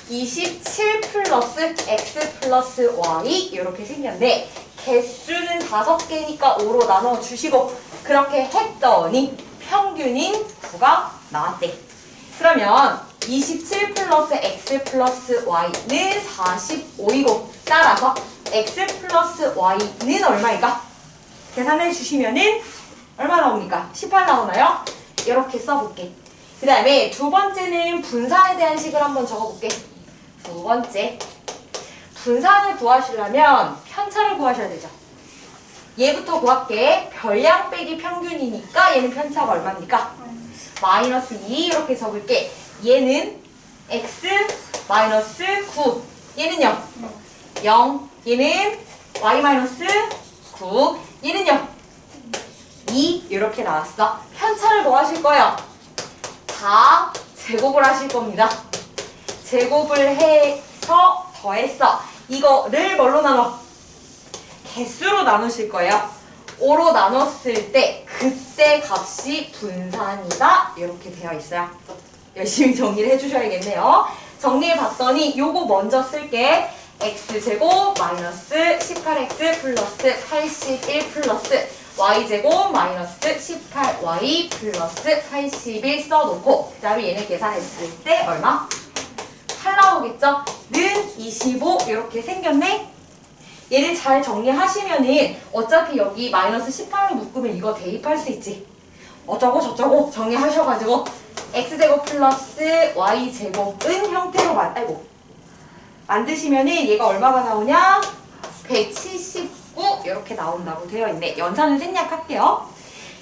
27 플러스 X 플러스 Y 이렇게 생겼네. 개수는 5개니까 5로 나눠주시고 그렇게 했더니 평균인 9가 나왔대. 그러면 27 플러스 X 플러스 Y는 45이고 따라서 X 플러스 Y는 얼마일까? 계산해 주시면은 얼마 나옵니까? 18 나오나요? 이렇게 써볼게. 그 다음에 두 번째는 분산에 대한 식을 한번 적어볼게. 두 번째 분산을 구하시려면 편차를 구하셔야 되죠. 얘부터 구할게. 별량 빼기 평균이니까 얘는 편차가 얼마입니까? 마이너스 2 이렇게 적을게. 얘는 X 마이너스 9 얘는요? 0 얘는 Y 마이너스 9 얘는요? 2 이렇게 나왔어. 편차를 뭐 하실 거예요? 다 제곱을 하실 겁니다. 제곱을 해서 더했어. 이거를 뭘로 나눠? 개수로 나누실 거예요. 5로 나눴을 때 그때 값이 분산이다. 이렇게 되어 있어요. 열심히 정리를 해주셔야겠네요. 정리해 봤더니 요거 먼저 쓸게. x제곱 마이너스 18x 플러스 81 플러스 y제곱 마이너스 18y 플러스 81 써놓고 그 다음에 얘네 계산했을 때 얼마? 8 나오겠죠? 는 25 이렇게 생겼네? 얘를 잘 정리하시면은 어차피 여기 마이너스 18로 묶으면 이거 대입할 수 있지. 어쩌고 저쩌고 정리하셔가지고 x제곱 플러스 y제곱은 형태로 만드시면은 얘가 얼마가 나오냐? 179 이렇게 나온다고 되어 있네. 연산은 생략할게요.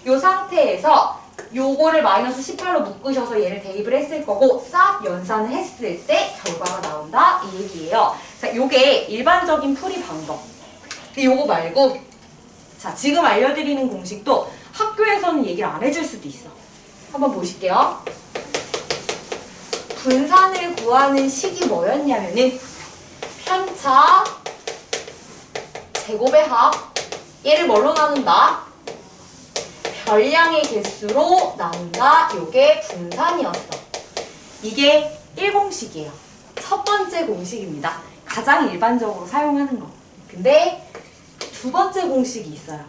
이 상태에서 요거를 마이너스 18로 묶으셔서 얘를 대입을 했을 거고 싹 연산을 했을 때 결과가 나온다 이 얘기예요. 자, 요게 일반적인 풀이 방법. 근데 요거 말고 자, 지금 알려드리는 공식도 학교에서는 얘기를 안 해줄 수도 있어. 한번 보실게요. 분산을 구하는 식이 뭐였냐면은 편차 제곱의 합 얘를 뭘로 나눈다? 별량의 개수로 나눈다. 요게 분산이었어. 이게 1공식이에요. 첫 번째 공식입니다. 가장 일반적으로 사용하는 거. 근데 두 번째 공식이 있어요.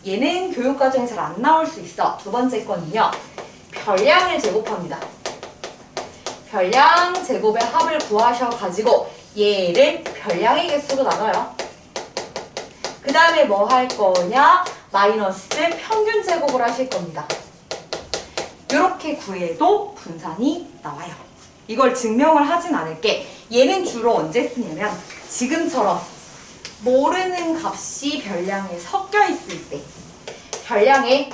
얘는 교육과정에 잘 안 나올 수 있어. 두 번째 거는요. 별량을 제곱합니다. 별량 제곱의 합을 구하셔가지고 얘를 별량의 개수로 나눠요. 그 다음에 뭐 할 거냐? 마이너스 평균 제곱을 하실 겁니다. 이렇게 구해도 분산이 나와요. 이걸 증명을 하진 않을게. 얘는 주로 언제 쓰냐면 지금처럼 모르는 값이 별량에 섞여 있을 때 별량에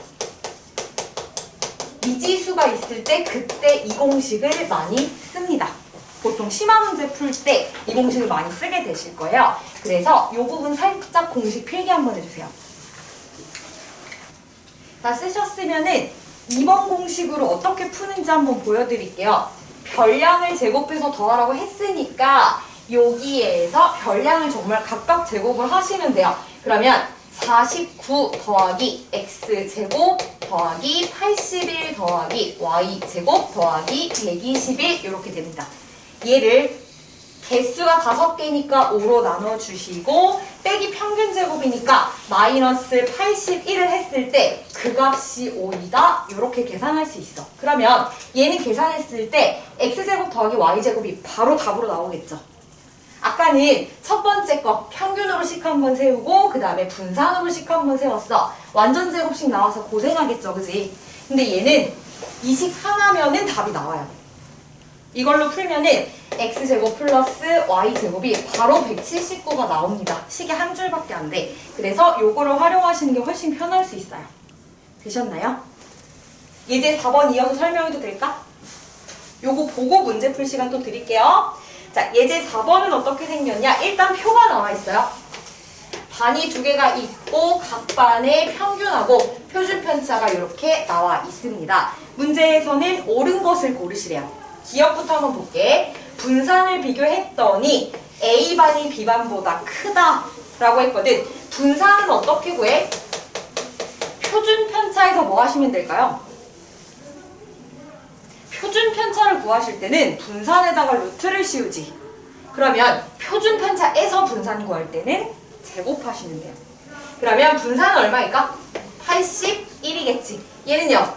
미지수가 있을 때 그때 이 공식을 많이 씁니다. 보통 심화 문제 풀 때 이 공식을 많이 쓰게 되실 거예요. 그래서 이 부분 살짝 공식 필기 한번 해주세요. 다 쓰셨으면은 2번 공식으로 어떻게 푸는지 한번 보여드릴게요. 별량을 제곱해서 더하라고 했으니까 여기에서 별량을 정말 각각 제곱을 하시면 돼요. 그러면 49 더하기 x제곱 더하기 81 더하기 y제곱 더하기 121 이렇게 됩니다. 얘를 개수가 5개니까 5로 나눠주시고 빼기 평균 제곱이니까 마이너스 81을 했을 때 그 값이 5이다 이렇게 계산할 수 있어. 그러면 얘는 계산했을 때 x제곱 더하기 y제곱이 바로 답으로 나오겠죠. 아까는 첫 번째 거 평균으로씩 한번 세우고 그 다음에 분산으로씩 한번 세웠어. 완전 제곱씩 나와서 고생하겠죠, 그지? 근데 얘는 이 식 하나면은 답이 나와요. 이걸로 풀면은 x제곱 플러스 y제곱이 바로 179가 나옵니다. 식이 한 줄밖에 안 돼. 그래서 요거를 활용하시는 게 훨씬 편할 수 있어요. 되셨나요? 예제 4번 이어서 설명해도 될까? 요거 보고 문제 풀 시간 또 드릴게요. 자, 예제 4번은 어떻게 생겼냐? 일단 표가 나와 있어요. 반이 두 개가 있고 각 반의 평균하고 표준 편차가 이렇게 나와 있습니다. 문제에서는 옳은 것을 고르시래요. 기억부터 한번 볼게. 분산을 비교했더니 A반이 B반보다 크다라고 했거든. 분산은 어떻게 구해? 표준 편차에서 뭐 하시면 될까요? 표준 편차를 구하실 때는 분산에다가 루트를 씌우지. 그러면 표준 편차에서 분산 구할 때는 제곱하시면 돼요. 그러면 분산은 얼마일까? 81이겠지. 얘는요.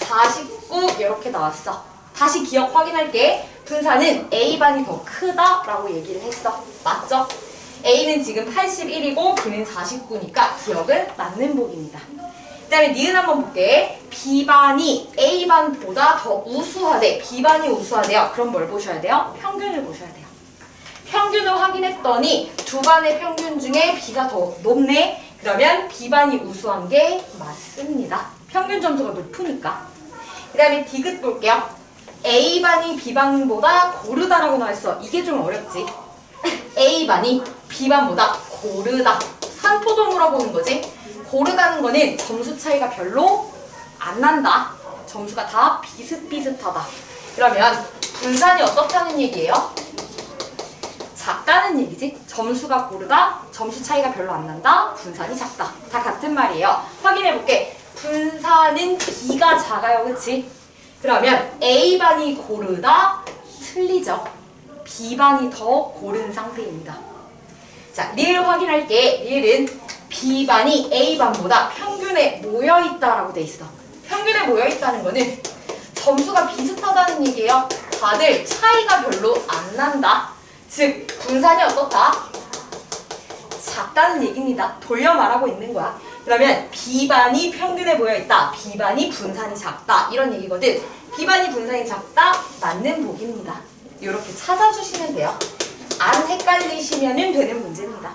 49 이렇게 나왔어. 다시 기억 확인할게. 분산은 A반이 더 크다라고 얘기를 했어. 맞죠? A는 지금 81이고 B는 49니까 기억은 맞는 복입니다. 그 다음에 니은 한번 볼게. B반이 A반보다 더 우수하대. B반이 우수하대요. 그럼 뭘 보셔야 돼요? 평균을 보셔야 돼요. 평균을 확인했더니 두 반의 평균 중에 B가 더 높네. 그러면 B반이 우수한 게 맞습니다. 평균 점수가 높으니까. 그 다음에 디귿 볼게요. A반이 B반보다 고르다라고 나왔어. 이게 좀 어렵지. A반이 B반보다 고르다. 산포도 물어보는 거지. 고르다는 거는 점수 차이가 별로 안 난다. 점수가 다 비슷비슷하다. 그러면 분산이 어떻다는 얘기예요? 작다 작다는 얘기지. 점수가 고르다, 점수 차이가 별로 안 난다, 분산이 작다. 다 같은 말이에요. 확인해볼게. 분산은 B가 작아요, 그치? 그러면 A반이 고르다 틀리죠. B반이 더 고른 상태입니다. 자, 릴 확인할게. 릴은 B반이 A반보다 평균에 모여있다라고 돼 있어. 평균에 모여있다는 거는 점수가 비슷하다는 얘기예요. 다들 차이가 별로 안 난다. 즉, 분산이 어떻다? 작다는 얘기입니다. 돌려 말하고 있는 거야. 그러면 B반이 평균에 모여있다. B반이 분산이 작다. 이런 얘기거든. B반이 분산이 작다. 맞는 보기입니다. 이렇게 찾아주시면 돼요. 안 헷갈리시면 되는 문제입니다.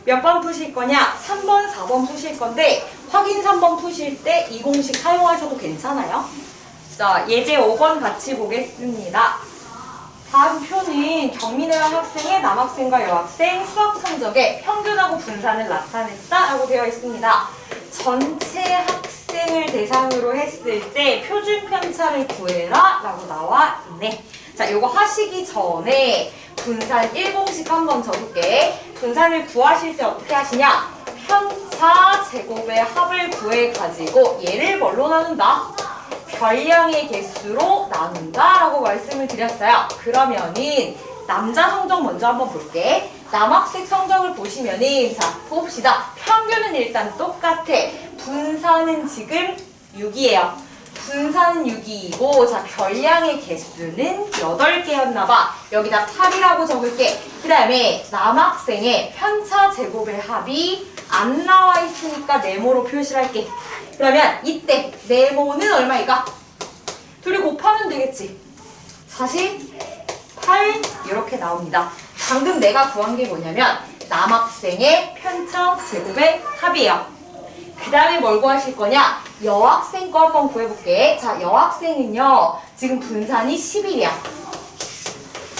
몇 번 푸실 거냐? 3번, 4번 푸실 건데 확인 3번 푸실 때 이 공식 사용하셔도 괜찮아요. 자, 예제 5번 같이 보겠습니다. 다음 표는 경민회원 학생의 남학생과 여학생 수학 성적의 평균하고 분산을 나타냈다라고 되어 있습니다. 전체 학생을 대상으로 했을 때 표준 편차를 구해라 라고 나와 있네. 자, 요거 하시기 전에 분산 1공식 한번 적을게. 분산을 구하실 때 어떻게 하시냐? 편차 제곱의 합을 구해가지고 얘를 뭘로 나눈다? 별량의 개수로 나눈다 라고 말씀을 드렸어요. 그러면은 남자 성적 먼저 한번 볼게. 남학생 성적을 보시면은 자, 봅시다. 평균은 일단 똑같아. 분산은 지금 6이에요. 분산은 6이고 자, 별량의 개수는 8개였나봐. 여기다 8이라고 적을게. 그 다음에 남학생의 편차 제곱의 합이 안 나와 있으니까 네모로 표시를 할게. 그러면 이때 네모는 얼마일까? 둘이 곱하면 되겠지. 48 이렇게 나옵니다. 방금 내가 구한 게 뭐냐면 남학생의 편차 제곱의 합이에요. 그 다음에 뭘 구하실 거냐? 여학생 거 한번 구해볼게. 자, 여학생은요 지금 분산이 11이야.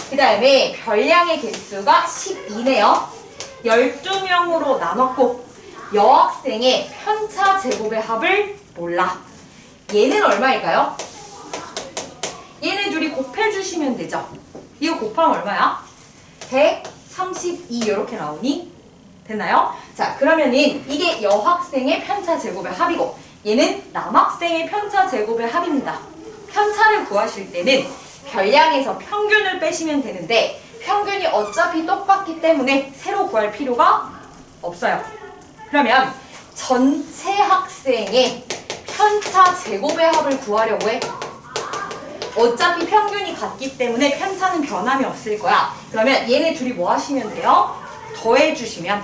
그 다음에 별량의 개수가 12네요. 12명으로 나눴고 여학생의 편차 제곱의 합을 몰라. 얘는 얼마일까요? 얘네 둘이 곱해주시면 되죠. 이거 곱하면 얼마야? 132 이렇게 나오니? 됐나요? 자, 그러면은 이게 여학생의 편차 제곱의 합이고 얘는 남학생의 편차 제곱의 합입니다. 편차를 구하실 때는 별량에서 평균을 빼시면 되는데 평균이 어차피 똑같기 때문에 새로 구할 필요가 없어요. 그러면 전체 학생의 편차 제곱의 합을 구하려고 해. 어차피 평균이 같기 때문에 편차는 변함이 없을 거야. 그러면 얘네 둘이 뭐 하시면 돼요? 더해주시면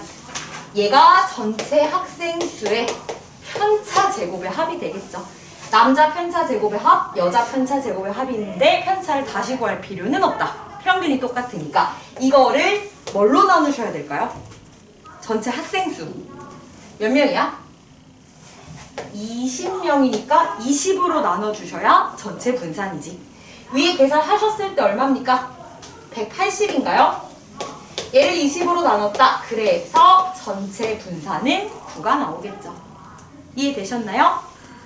얘가 전체 학생 수의 편차 제곱의 합이 되겠죠. 남자 편차 제곱의 합, 여자 편차 제곱의 합이 있는데 편차를 다시 구할 필요는 없다. 평균이 똑같으니까 이거를 뭘로 나누셔야 될까요? 전체 학생 수 몇 명이야? 20명이니까 20으로 나눠주셔야 전체 분산이지. 위에 계산하셨을 때 얼마입니까? 180인가요? 얘를 20으로 나눴다. 그래서 전체 분산은 9가 나오겠죠. 이해되셨나요?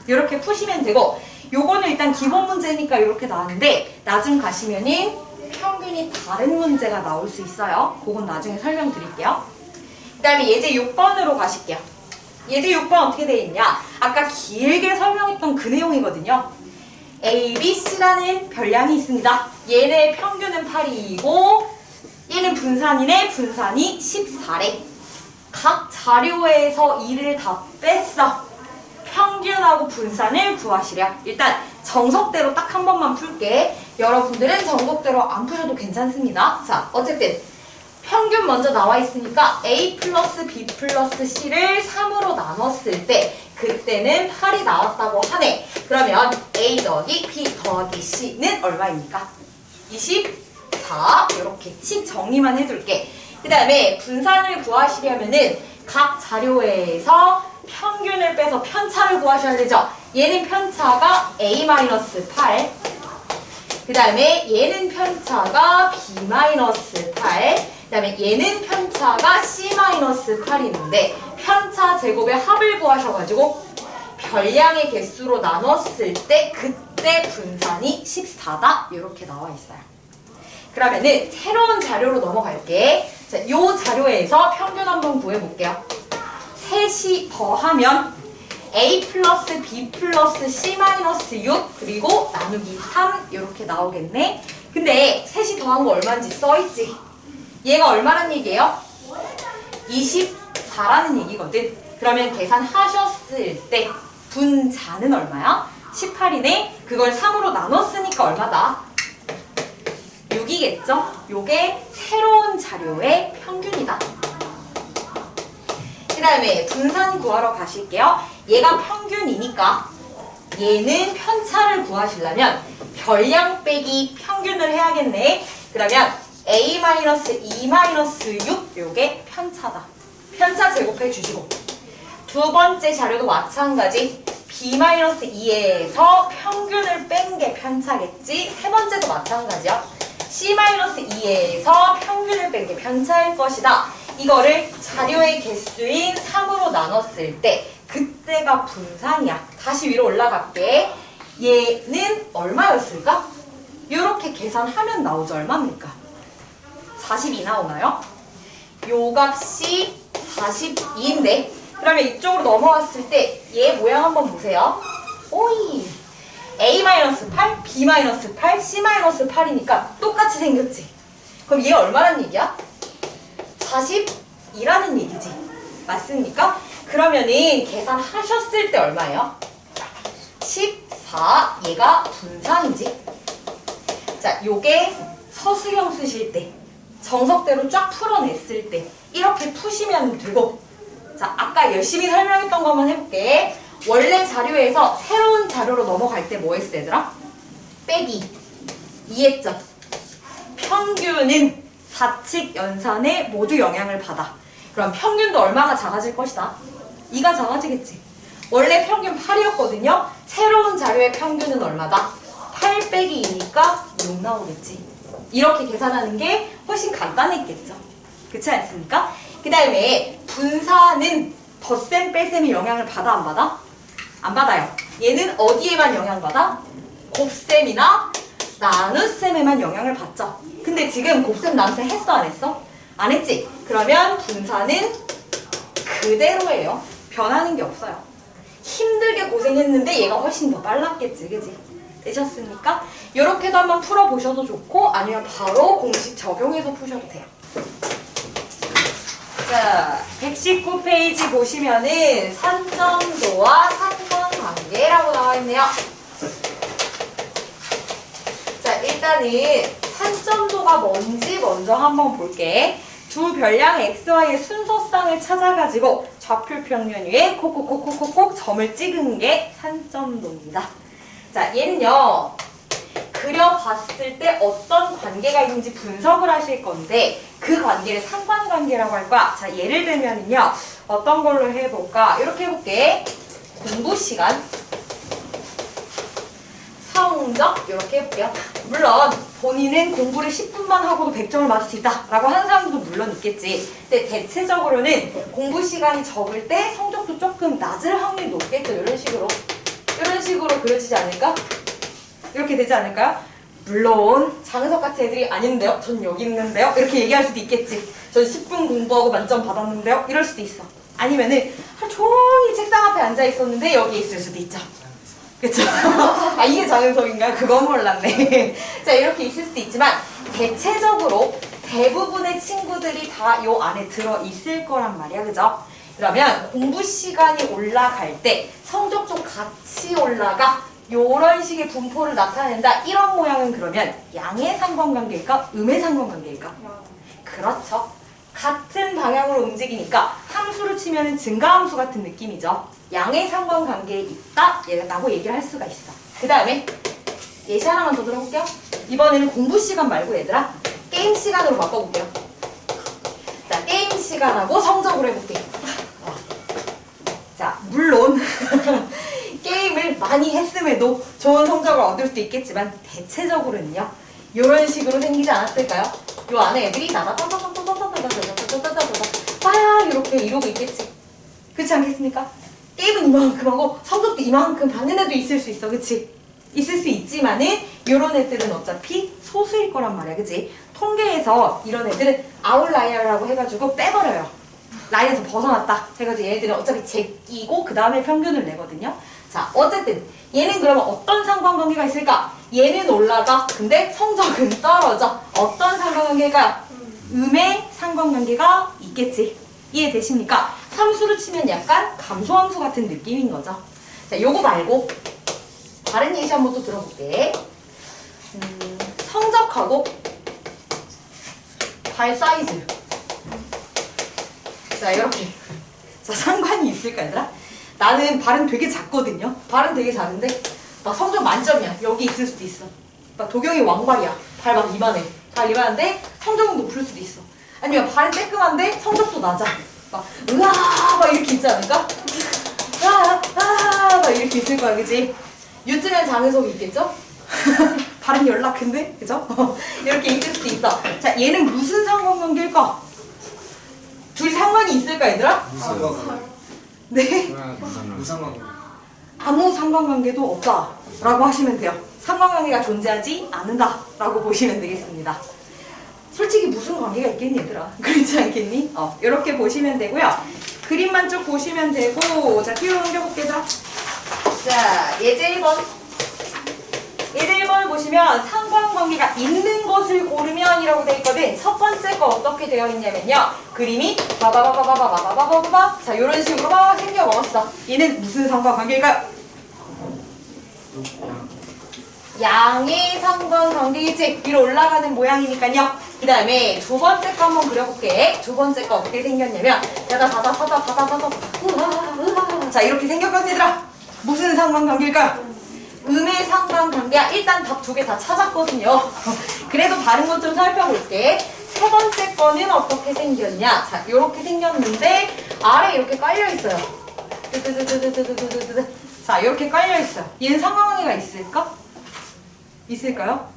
이렇게 푸시면 되고 요거는 일단 기본 문제니까 이렇게 나왔는데 나중 가시면은 평균이 다른 문제가 나올 수 있어요. 그건 나중에 설명드릴게요. 그 다음에 예제 6번으로 가실게요. 예제 6번 어떻게 되어 있냐? 아까 길게 설명했던 그 내용이거든요. A, B, C라는 별량이 있습니다. 얘네 평균은 8이고 얘는 분산이네. 분산이 14래. 각 자료에서 2를 다 뺐어. 평균하고 분산을 구하시려. 일단 정석대로 딱 한 번만 풀게. 여러분들은 정석대로 안 푸셔도 괜찮습니다. 자, 어쨌든 평균 먼저 나와 있으니까 A 플러스 B 플러스 C를 3으로 나눴을 때 그때는 8이 나왔다고 하네. 그러면 A 더하기 B 더하기 C는 얼마입니까? 24. 이렇게 칙 정리만 해둘게. 그 다음에 분산을 구하시려면은 각 자료에서 평균을 빼서 편차를 구하셔야 되죠. 얘는 편차가 A-8. 그 다음에 얘는 편차가 B-8. 그 다음에 얘는 편차가 C-8인데 편차 제곱의 합을 구하셔가지고 별량의 개수로 나눴을 때 그때 분산이 14다 이렇게 나와 있어요. 그러면은 새로운 자료로 넘어갈게. 자, 요 자료에서 평균 한번 구해볼게요. 셋이 더하면 a 플러스 b 플러스 c 마이너스 6 그리고 나누기 3 이렇게 나오겠네. 근데 셋이 더한 거 얼마인지 써있지? 얘가 얼마란 얘기예요? 24라는 얘기거든. 그러면 계산하셨을 때 분자는 얼마야? 18이네. 그걸 3으로 나눴으니까 얼마다? 6이겠죠? 요게 새로운 자료의 평균이다. 그 다음에 분산 구하러 가실게요. 얘가 평균이니까 얘는 편차를 구하시려면 별량 빼기 평균을 해야겠네. 그러면 a-2-6 요게 편차다. 편차 제곱해 주시고 두 번째 자료도 마찬가지 b-2에서 평균을 뺀 게 편차겠지. 세 번째도 마찬가지야. c-2에서 평균을 뺀 게 편차일 것이다. 이거를 자료의 개수인 3으로 나눴을 때 그때가 분산이야. 다시 위로 올라갈게. 얘는 얼마였을까? 이렇게 계산하면 나오죠. 얼마입니까? 42 나오나요? 요 값이 42인데 그러면 이쪽으로 넘어왔을 때 얘 모양 한번 보세요. 오이 a-8, b-8, c-8이니까 똑같이 생겼지. 그럼 얘 얼마란 얘기야? 42라는 얘기지. 맞습니까? 그러면은 계산하셨을 때 얼마예요? 14. 얘가 분산이지. 자, 요게 서술형 쓰실 때 정석대로 쫙 풀어냈을 때 이렇게 푸시면 되고. 자, 아까 열심히 설명했던 것만 해볼게. 원래 자료에서 새로운 자료로 넘어갈 때 뭐 했어 얘들아? 빼기. 이해했죠? 평균은 사칙 연산에 모두 영향을 받아. 그럼 평균도 얼마가 작아질 것이다? 2가 작아지겠지. 원래 평균 8이었거든요. 새로운 자료의 평균은 얼마다? 8 빼기 2니까 6 나오겠지. 이렇게 계산하는 게 훨씬 간단했겠죠. 그렇지 않습니까? 그 다음에 분산은 덧셈 뺄셈이 영향을 받아 안 받아? 안 받아요. 얘는 어디에만 영향받아? 곱셈이나 나눗셈에만 영향을 받죠. 근데 지금 곱셈 나눗셈 했어 안 했어? 안 했지? 그러면 분산은 그대로예요. 변하는 게 없어요. 힘들게 고생했는데 얘가 훨씬 더 빨랐겠지. 그지? 되셨습니까? 이렇게도 한번 풀어보셔도 좋고 아니면 바로 공식 적용해서 푸셔도 돼요. 자, 119페이지 보시면은 산점도와 상관관계라고 나와있네요. 자, 일단은 산점도가 뭔지 먼저 한번 볼게. 두 별량 xy의 순서쌍을 찾아가지고 좌표 평면 위에 콕콕콕콕콕 점을 찍은 게 산점도입니다. 자, 얘는요. 그려봤을 때 어떤 관계가 있는지 분석을 하실 건데 그 관계를 상관관계라고 할 거야. 자, 예를 들면은요. 어떤 걸로 해볼까? 이렇게 해볼게. 공부 시간, 성적 이렇게 해볼게요. 물론 본인은 공부를 10분만 하고도 100점을 맞을 수 있다 라고 하는 사람도 물론 있겠지. 근데 대체적으로는 공부 시간이 적을 때 성적도 조금 낮을 확률이 높겠죠. 이런 식으로 그려지지 않을까? 이렇게 되지 않을까요? 물론 장은석 같은 애들이 아닌데요? 전 여기 있는데요? 이렇게 얘기할 수도 있겠지. 전 10분 공부하고 만점 받았는데요? 이럴 수도 있어. 아니면은 하루 종일 책상 앞에 앉아 있었는데 여기 있을 수도 있죠. 그쵸? 아, 이게 장은석인가요? 그건 몰랐네. 자, 이렇게 있을 수도 있지만 대체적으로 대부분의 친구들이 다 요 안에 들어있을 거란 말이야. 그죠? 그러면 공부 시간이 올라갈 때 성적 좀 같이 올라가 요런 식의 분포를 나타낸다. 이런 모양은 그러면 양의 상관관계일까? 음의 상관관계일까? 그렇죠. 같은 방향으로 움직이니까 함수로 치면 증가함수 같은 느낌이죠. 양의 상관관계에 있다 라고 얘기를 할 수가 있어. 그 다음에 예시 하나만 더 들어볼게요. 이번에는 공부 시간 말고 얘들아 게임 시간으로 바꿔볼게요. 자, 게임 시간하고 성적으로 해볼게요. 자, 물론 게임을 많이 했음에도 좋은 성적을 얻을 수도 있겠지만 대체적으로는요. 이런 식으로 생기지 않았을까요? 요 안에 애들이 빠야 이렇게 이러고 있겠지. 그렇지 않겠습니까? 게임은 이만큼 하고 성적도 이만큼 받는 애도 있을 수 있어. 그치? 있을 수 있지만은 이런 애들은 어차피 소수일 거란 말이야, 그치? 통계에서 이런 애들은 아웃라이어라고 해가지고 빼버려요. 라인에서 벗어났다 해가지고 얘네들은 어차피 제끼고 그 다음에 평균을 내거든요. 자, 어쨌든 얘는 그러면 어떤 상관관계가 있을까? 얘는 올라가, 근데 성적은 떨어져. 어떤 상관관계일까요? 음의 상관관계가 있겠지. 이해되십니까? 함수로 치면 약간 감소함수 같은 느낌인 거죠. 자, 요거 말고 다른 예시 한번 또 들어볼게. 성적하고 발 사이즈. 자, 이렇게. 자, 상관이 있을까, 얘들아? 나는 발은 되게 작거든요. 발은 되게 작은데 막 성적 만점이야. 여기 있을 수도 있어. 막 도경이 왕발이야. 발 막 이만해. 발 이만한데 성적은 높을 수도 있어. 아니면 발은 쬐끔한데 성적도 낮아. 막 으아 막 이렇게 있지 않을까? 막 이렇게 있을 거야, 그치? 요즘엔 장은석이 있겠죠? 발은 연락한데, 그죠? 이렇게 있을 수도 있어. 자, 얘는 무슨 상관관계일까? 둘이 상관이 있을까, 얘들아? 네? 무상관계. 아무 상관관계도 없다라고 하시면 돼요. 상관관계가 존재하지 않는다라고 보시면 되겠습니다. 솔직히 무슨 관계가 있겠니, 얘들아? 그렇지 않겠니? 이렇게 보시면 되고요. 그림만 쭉 보시면 되고, 자, 큐 옮겨볼게요. 자, 예제 1번. 예제 1번을 보시면 상관관계가 있는 것을 고르면 이라고 되어 있거든. 첫 번째 거 어떻게 되어 있냐면요. 그림이 바바바바바바바바바바 자, 요런 식으로 막 생겨 먹었어. 얘는 무슨 상관관계일까요? 양의 상관관계이지. 위로 올라가는 모양이니까요. 그 다음에 두 번째 거 한번 그려볼게. 두 번째 거 어떻게 생겼냐면 자, 이렇게 생겼거든, 얘들아. 무슨 상관관계일까요? 음의 상관관계야. 일단 답 두 개 다 찾았거든요. 그래도 다른 것 좀 살펴볼게. 세 번째 거는 어떻게 생겼냐. 자, 이렇게 생겼는데 아래 이렇게 깔려있어요. 자, 이렇게 깔려있어요. 얘는 상관관계가 있을까? 있을까요?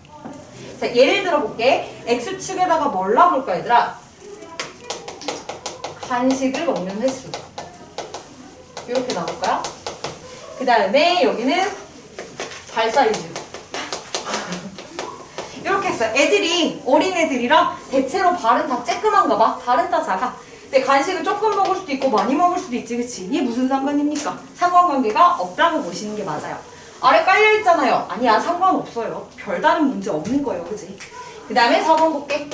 자, 예를 들어볼게. X축에다가 뭘 놔볼까, 얘들아? 간식을 먹는 횟수. 이렇게 놔볼까요? 그 다음에 여기는 발 사이즈. 이렇게 했어요. 애들이 어린애들이라 대체로 발은 다 쬐끄만가 봐. 발은 다 작아. 근데 간식을 조금 먹을 수도 있고 많이 먹을 수도 있지, 그치? 이게 무슨 상관입니까? 상관관계가 없다고 보시는 게 맞아요. 아래 깔려있잖아요. 아니야, 상관없어요. 별다른 문제 없는 거예요, 그치? 그 다음에 4번 볼게.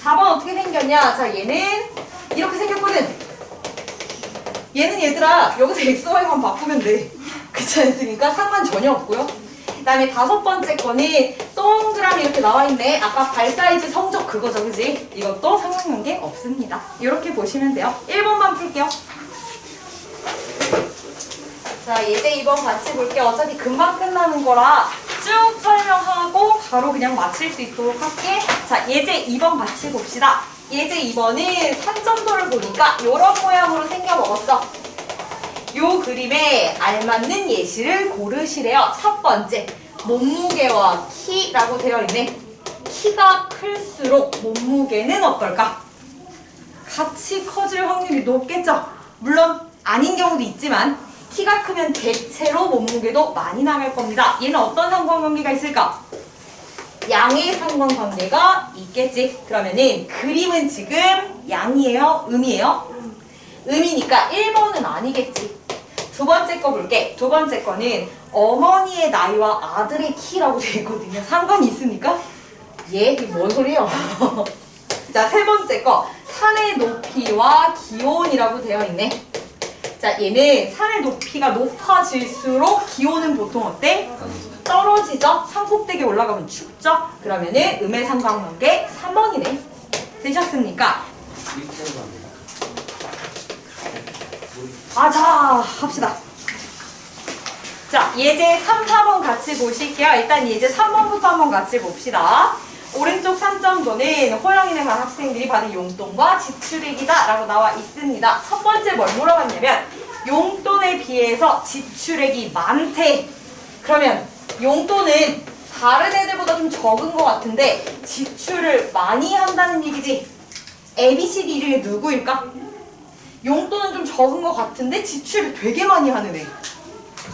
4번 어떻게 생겼냐. 자, 얘는 이렇게 생겼거든. 얘는 얘들아 여기서 XY만 바꾸면 돼. 그렇지 않습니까? 상관 전혀 없고요. 그 다음에 다섯 번째 거는 동그라미 이렇게 나와있네. 아까 발 사이즈 성적 그거죠, 그지? 이것도 상관관계 없습니다. 이렇게 보시면 돼요. 1번만 풀게요. 자, 예제 2번 같이 볼게요. 어차피 금방 끝나는 거라 쭉 설명하고 바로 그냥 마칠 수 있도록 할게. 자, 예제 2번 같이 봅시다. 예제 2번은 산점도를 보니까 이런 모양으로 생겨 먹었어. 요 그림에 알맞는 예시를 고르시래요. 첫 번째, 몸무게와 키라고 되어 있네. 키가 클수록 몸무게는 어떨까? 같이 커질 확률이 높겠죠? 물론 아닌 경우도 있지만 키가 크면 대체로 몸무게도 많이 나갈 겁니다. 얘는 어떤 상관관계가 있을까? 양의 상관관계가 있겠지. 그러면은 그림은 지금 양이에요? 음이에요? 음이니까 1번은 아니겠지. 두 번째 거 볼게. 두 번째 거는 어머니의 나이와 아들의 키라고 되어 있거든요. 상관이 있습니까? 예? 이게 뭔 소리예요? 자, 세 번째 거 산의 높이와 기온이라고 되어 있네. 자, 얘는 산의 높이가 높아질수록 기온은 보통 어때? 떨어지죠? 산꼭대기 올라가면 춥죠? 그러면은 음의 상관관계 3번이네. 되셨습니까? 자, 합시다. 자, 예제 3, 4번 같이 보실게요. 일단 예제 3번부터 한번 같이 봅시다. 오른쪽 산점도는 호영이네 반 학생들이 받은 용돈과 지출액이다 라고 나와 있습니다. 첫 번째 뭘 물어봤냐면 용돈에 비해서 지출액이 많대. 그러면 용돈은 다른 애들보다 좀 적은 것 같은데 지출을 많이 한다는 얘기지. ABCD 중에 누구일까? 용돈은 좀 적은 것 같은데 지출을 되게 많이 하는 애.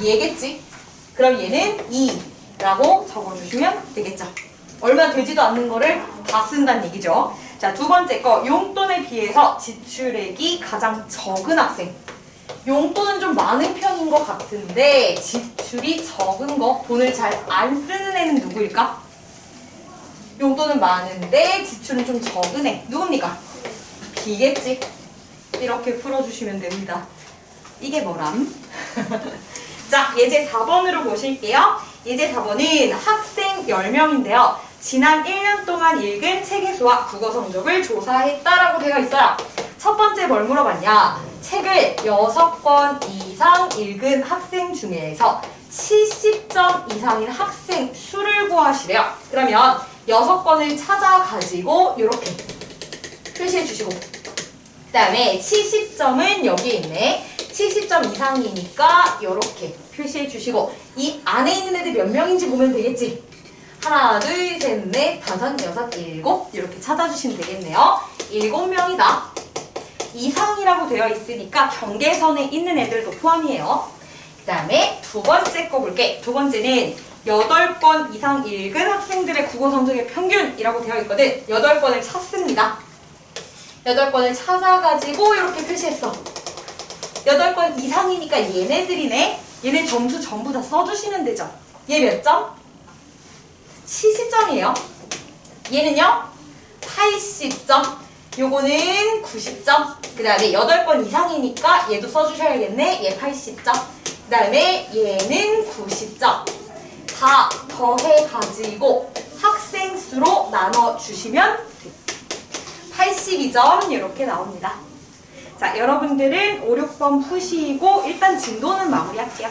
얘겠지? 그럼 얘는 2. 라고 적어주시면 되겠죠. 얼마 되지도 않는 거를 다 쓴다는 얘기죠. 자, 두 번째 거, 용돈에 비해서 지출액이 가장 적은 학생. 용돈은 좀 많은 편인 것 같은데 지출이 적은 거, 돈을 잘 안 쓰는 애는 누구일까? 용돈은 많은데 지출은 좀 적은 애. 누굽니까? B겠지. 이렇게 풀어주시면 됩니다. 이게 뭐람? 자, 예제 4번으로 보실게요. 예제 4번은 학생 10명인데요. 지난 1년 동안 읽은 책의 수와 국어 성적을 조사했다라고 되어 있어요. 첫 번째 뭘 물어봤냐? 책을 6권 이상 읽은 학생 중에서 70점 이상인 학생 수를 구하시래요. 그러면 6권을 찾아가지고 이렇게 표시해 주시고, 그 다음에 70점은 여기에 있네. 70점 이상이니까 이렇게 표시해 주시고, 이 안에 있는 애들 몇 명인지 보면 되겠지. 하나, 둘, 셋, 넷, 다섯, 여섯, 일곱 이렇게 찾아주시면 되겠네요. 7명이다. 이상이라고 되어 있으니까 경계선에 있는 애들도 포함이에요. 그 다음에 두 번째 거 볼게. 두 번째는 8권 이상 읽은 학생들의 국어 성적의 평균이라고 되어 있거든. 8권을 찾습니다. 8권을 찾아가지고 이렇게 표시했어. 8권 이상이니까 얘네들이네. 얘네 점수 전부 다 써주시면 되죠. 얘 몇 점? 70점이에요. 얘는요? 80점. 요거는 90점. 그 다음에 8권 이상이니까 얘도 써주셔야겠네. 얘 80점. 그 다음에 얘는 90점. 다 더해가지고 학생 수로 나눠주시면 82점 이렇게 나옵니다. 자, 여러분들은 5, 6번 푸시고 일단 진도는 마무리할게요.